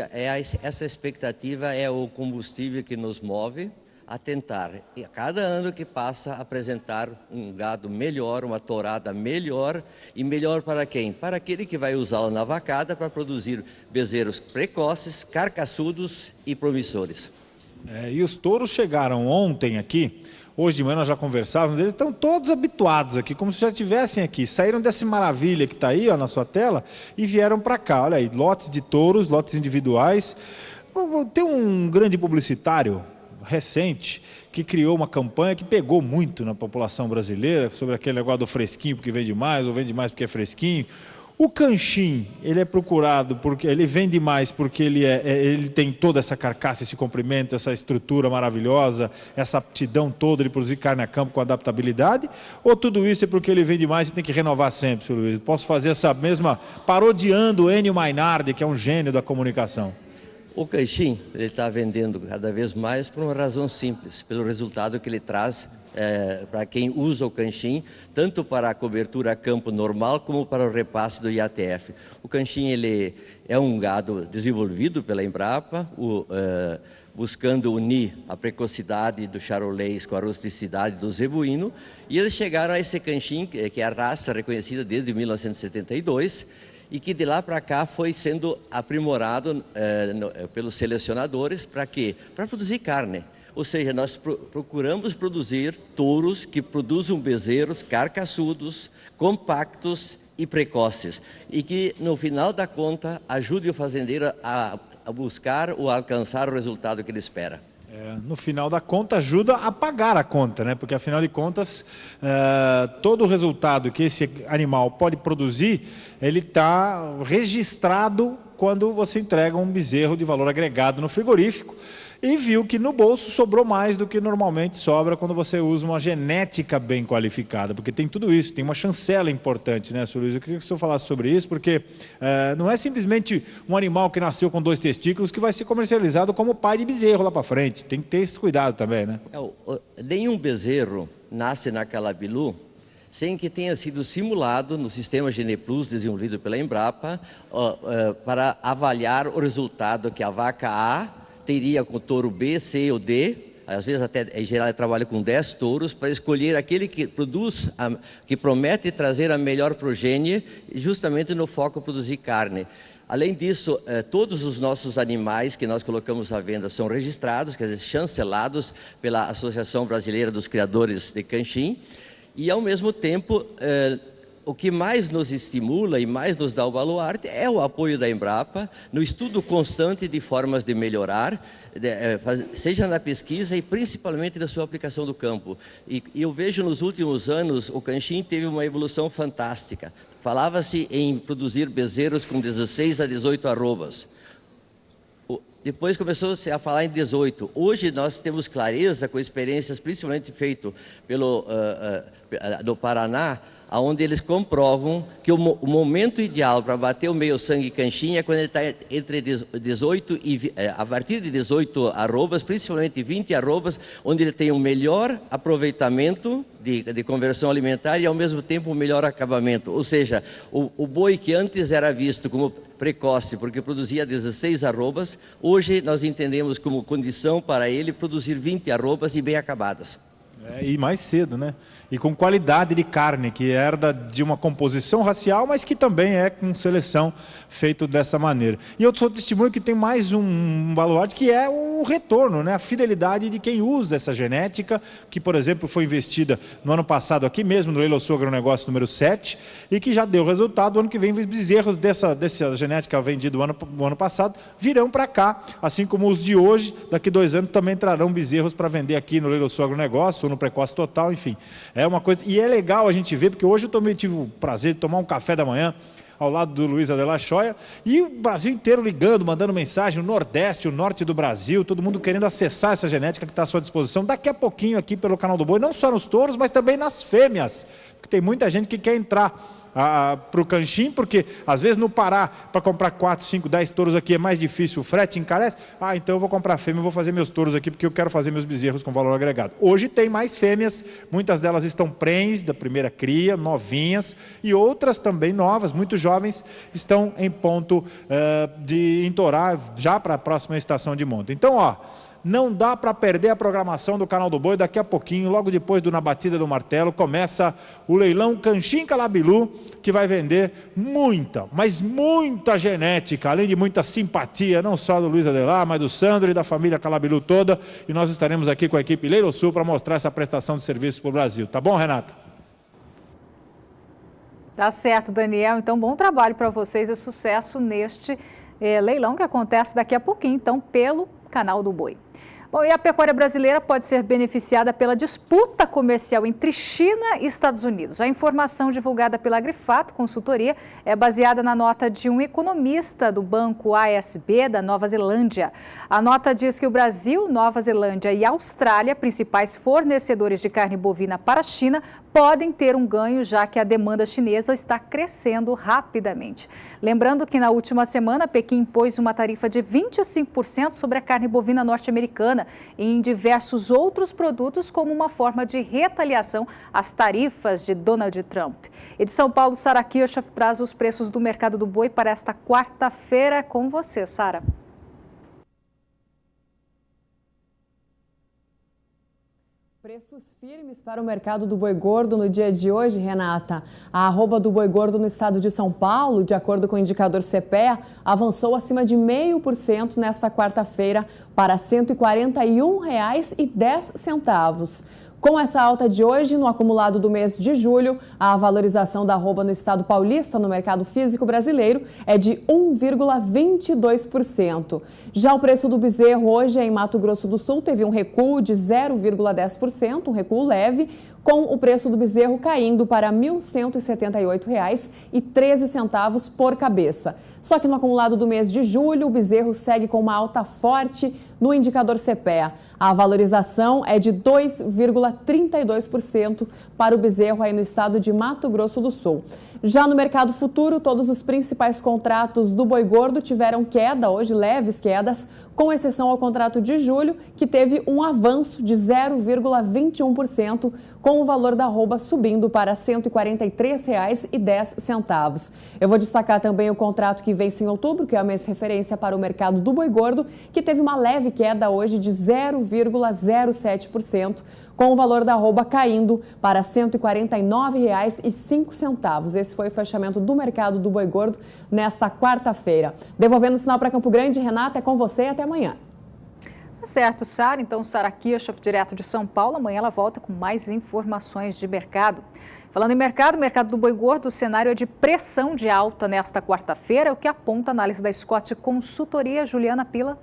essa expectativa é o combustível que nos move a tentar, a cada ano que passa, apresentar um gado melhor, uma tourada melhor. E melhor para quem? Para aquele que vai usá-la na vacada para produzir bezerros precoces, carcaçudos e promissores. E os touros chegaram ontem aqui, hoje de manhã nós já conversávamos, eles estão todos habituados aqui, como se já estivessem aqui. Saíram dessa maravilha que está aí, ó, na sua tela, e vieram para cá. Olha aí, lotes de touros, lotes individuais. Tem um grande publicitário recente que criou uma campanha que pegou muito na população brasileira sobre aquele negócio do fresquinho porque vende mais ou vende mais porque é fresquinho. O canchim, ele é procurado porque ele vende mais porque ele tem toda essa carcaça, esse comprimento, essa estrutura maravilhosa, essa aptidão toda de produzir carne a campo com adaptabilidade, ou tudo isso é porque ele vende mais e tem que renovar sempre, senhor Luiz? Posso fazer essa mesma parodiando o Ennio Mainardi, que é um gênio da comunicação. O canchim, ele está vendendo cada vez mais por uma razão simples, pelo resultado que ele traz para quem usa o canchim, tanto para a cobertura a campo normal como para o repasse do IATF. O canchim, ele é um gado desenvolvido pela Embrapa, buscando unir a precocidade do charolês com a rusticidade do zebuíno, e eles chegaram a esse canchim, que é a raça reconhecida desde 1972, e que de lá para cá foi sendo aprimorado pelos selecionadores para quê? Para produzir carne. Ou seja, nós procuramos produzir touros que produzam bezerros carcaçudos, compactos e precoces, e que no final da conta ajude o fazendeiro a buscar ou a alcançar o resultado que ele espera. No final da conta, ajuda a pagar a conta, né? Porque afinal de contas, todo o resultado que esse animal pode produzir, ele está registrado quando você entrega um bezerro de valor agregado no frigorífico e viu que no bolso sobrou mais do que normalmente sobra quando você usa uma genética bem qualificada, porque tem tudo isso, tem uma chancela importante, né, senhor Luiz? Eu queria que o senhor falasse sobre isso, porque não é simplesmente um animal que nasceu com 2 testículos que vai ser comercializado como pai de bezerro lá para frente, tem que ter esse cuidado também, né? Nenhum bezerro nasce na Calabilu sem que tenha sido simulado no sistema GenePlus desenvolvido pela Embrapa para avaliar o resultado que a vaca A teria com o touro B, C ou D. Às vezes até em geral ele trabalha com 10 touros para escolher aquele que produz, que promete trazer a melhor progênie, justamente no foco produzir carne. Além disso, todos os nossos animais que nós colocamos à venda são registrados, quer dizer, chancelados pela Associação Brasileira dos Criadores de Canchim, e ao mesmo tempo o que mais nos estimula e mais nos dá o baluarte é o apoio da Embrapa no estudo constante de formas de melhorar, seja na pesquisa e principalmente na sua aplicação do campo. E eu vejo nos últimos anos o canchim teve uma evolução fantástica. Falava-se em produzir bezerros com 16 a 18 arrobas. Depois começou-se a falar em 18. Hoje nós temos clareza com experiências principalmente feitas no Paraná, onde eles comprovam que o momento ideal para bater o meio sangue canchim é quando ele está entre 18 e a partir de 18 arrobas, principalmente 20 arrobas, onde ele tem um melhor aproveitamento de conversão alimentar e ao mesmo tempo um melhor acabamento. Ou seja, o boi que antes era visto como precoce porque produzia 16 arrobas, hoje nós entendemos como condição para ele produzir 20 arrobas e bem acabadas. E mais cedo, né? E com qualidade de carne, que herda de uma composição racial, mas que também é com seleção feito dessa maneira. E eu sou testemunho que tem mais um baluarte, que é o retorno, né? A fidelidade de quem usa essa genética, que, por exemplo, foi investida no ano passado aqui mesmo, no Leilão Sul Agronegócio número 7, e que já deu resultado. O ano que vem, os bezerros dessa genética vendida no ano passado virão para cá, assim como os de hoje. Daqui 2 anos também trarão bezerros para vender aqui no Leilão Sul Agronegócio, sono precoce total, enfim. É uma coisa, e é legal a gente ver, porque hoje eu tive o prazer de tomar um café da manhã ao lado do Luiz Adelar Choia, e o Brasil inteiro ligando, mandando mensagem, o Nordeste, o Norte do Brasil, todo mundo querendo acessar essa genética que está à sua disposição, daqui a pouquinho aqui pelo Canal do Boi, não só nos touros, mas também nas fêmeas, porque tem muita gente que quer entrar para o Canchim, porque às vezes no Pará, para comprar 4, 5, 10 touros aqui é mais difícil, o frete encarece, então eu vou comprar fêmea, vou fazer meus touros aqui, porque eu quero fazer meus bezerros com valor agregado. Hoje tem mais fêmeas, muitas delas estão prens da primeira cria, novinhas, e outras também novas, muito jovens, estão em ponto de entourar já para a próxima estação de monta. Então, não dá para perder a programação do Canal do Boi. Daqui a pouquinho, logo depois do Na Batida do Martelo, começa o leilão Canchim Calabilu, que vai vender muita, mas muita genética, além de muita simpatia, não só do Luiz Adelar, mas do Sandro e da família Calabilu toda. E nós estaremos aqui com a equipe Leilo Sul para mostrar essa prestação de serviço para o Brasil. Tá bom, Renata? Tá certo, Daniel. Então, bom trabalho para vocês e sucesso neste leilão que acontece daqui a pouquinho, então, pelo Canal do Boi. Bom, e a pecuária brasileira pode ser beneficiada pela disputa comercial entre China e Estados Unidos. A informação divulgada pela Agrifato Consultoria é baseada na nota de um economista do Banco ASB da Nova Zelândia. A nota diz que o Brasil, Nova Zelândia e Austrália, principais fornecedores de carne bovina para a China, podem ter um ganho, já que a demanda chinesa está crescendo rapidamente. Lembrando que na última semana, Pequim impôs uma tarifa de 25% sobre a carne bovina norte-americana e em diversos outros produtos como uma forma de retaliação às tarifas de Donald Trump. E de São Paulo, Sara Kirchhoff traz os preços do mercado do boi para esta quarta-feira. Com você, Sara. Preços firmes para o mercado do boi gordo no dia de hoje, Renata. A arroba do boi gordo no estado de São Paulo, de acordo com o indicador CPEA, avançou acima de 0,5% nesta quarta-feira para R$ 141,10. Com essa alta de hoje, no acumulado do mês de julho, a valorização da arroba no estado paulista no mercado físico brasileiro é de 1,22%. Já o preço do bezerro hoje em Mato Grosso do Sul teve um recuo de 0,10%, um recuo leve, com o preço do bezerro caindo para R$ 1.178,13 por cabeça. Só que no acumulado do mês de julho, o bezerro segue com uma alta forte no indicador CPEA. A valorização é de 2,32% para o bezerro aí no estado de Mato Grosso do Sul. Já no mercado futuro, todos os principais contratos do boi gordo tiveram queda, hoje leves quedas, com exceção ao contrato de julho, que teve um avanço de 0,21%, com o valor da arroba subindo para R$ 143,10. Eu vou destacar também o contrato que vence em outubro, que é a mês referência para o mercado do boi gordo, que teve uma leve queda hoje de 0,07%, com o valor da arroba caindo para R$ 149,05. Esse foi o fechamento do mercado do boi gordo nesta quarta-feira. Devolvendo o sinal para Campo Grande, Renata, é com você e até amanhã. Tá certo, Sara. Então, Sara Kirchhoff, direto de São Paulo. Amanhã ela volta com mais informações de mercado. Falando em mercado do boi gordo, o cenário é de pressão de alta nesta quarta-feira, o que aponta a análise da Scott Consultoria. Juliana Pila.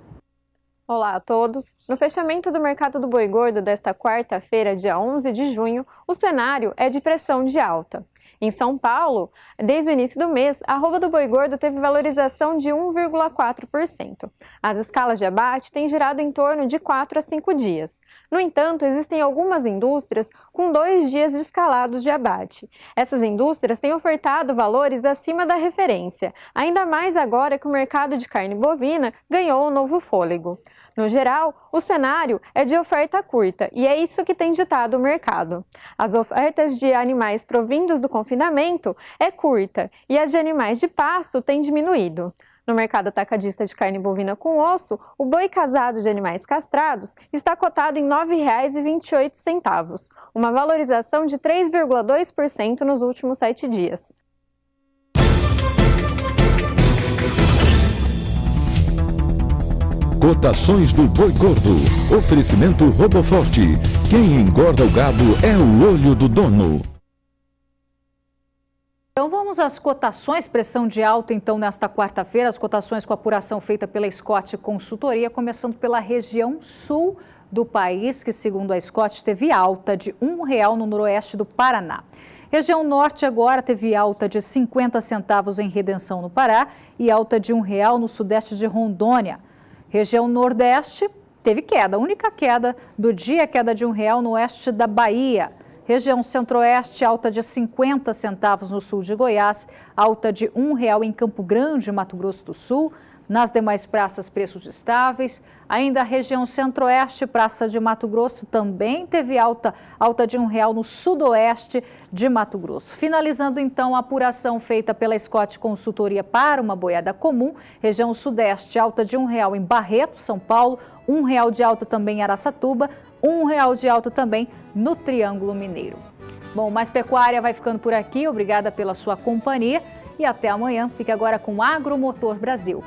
Olá a todos. No fechamento do mercado do boi gordo desta quarta-feira, dia 11 de junho, o cenário é de pressão de alta. Em São Paulo, desde o início do mês, a arroba do boi gordo teve valorização de 1,4%. As escalas de abate têm girado em torno de 4 a 5 dias. No entanto, existem algumas indústrias com 2 dias de escalados de abate. Essas indústrias têm ofertado valores acima da referência, ainda mais agora que o mercado de carne bovina ganhou um novo fôlego. No geral, o cenário é de oferta curta e é isso que tem ditado o mercado. As ofertas de animais provindos do confinamento é curta e as de animais de pasto têm diminuído. No mercado atacadista de carne bovina com osso, o boi casado de animais castrados está cotado em R$ 9,28, uma valorização de 3,2% nos últimos 7 dias. Cotações do boi gordo. Oferecimento Roboforte. Quem engorda o gado é o olho do dono. Então vamos às cotações, pressão de alta então nesta quarta-feira, as cotações com apuração feita pela Scott Consultoria, começando pela região sul do país, que segundo a Scott teve alta de R$1 no noroeste do Paraná. Região norte agora teve alta de 50 centavos em Redenção, no Pará, e alta de R$1 no sudeste de Rondônia. Região nordeste teve queda, a única queda do dia, queda de R$1 no oeste da Bahia. Região centro-oeste, alta de 50 centavos no sul de Goiás, alta de R$1 em Campo Grande, Mato Grosso do Sul. Nas demais praças, preços estáveis. Ainda a região centro-oeste, Praça de Mato Grosso, também teve alta de R$1 no sudoeste de Mato Grosso. Finalizando então a apuração feita pela Scott Consultoria para uma boiada comum. Região sudeste, alta de R$1 em Barreto, São Paulo, R$1 de alta também em Araçatuba, R$1 de alta também no Triângulo Mineiro. Bom, Mais Pecuária vai ficando por aqui. Obrigada pela sua companhia e até amanhã. Fique agora com Agromotor Brasil.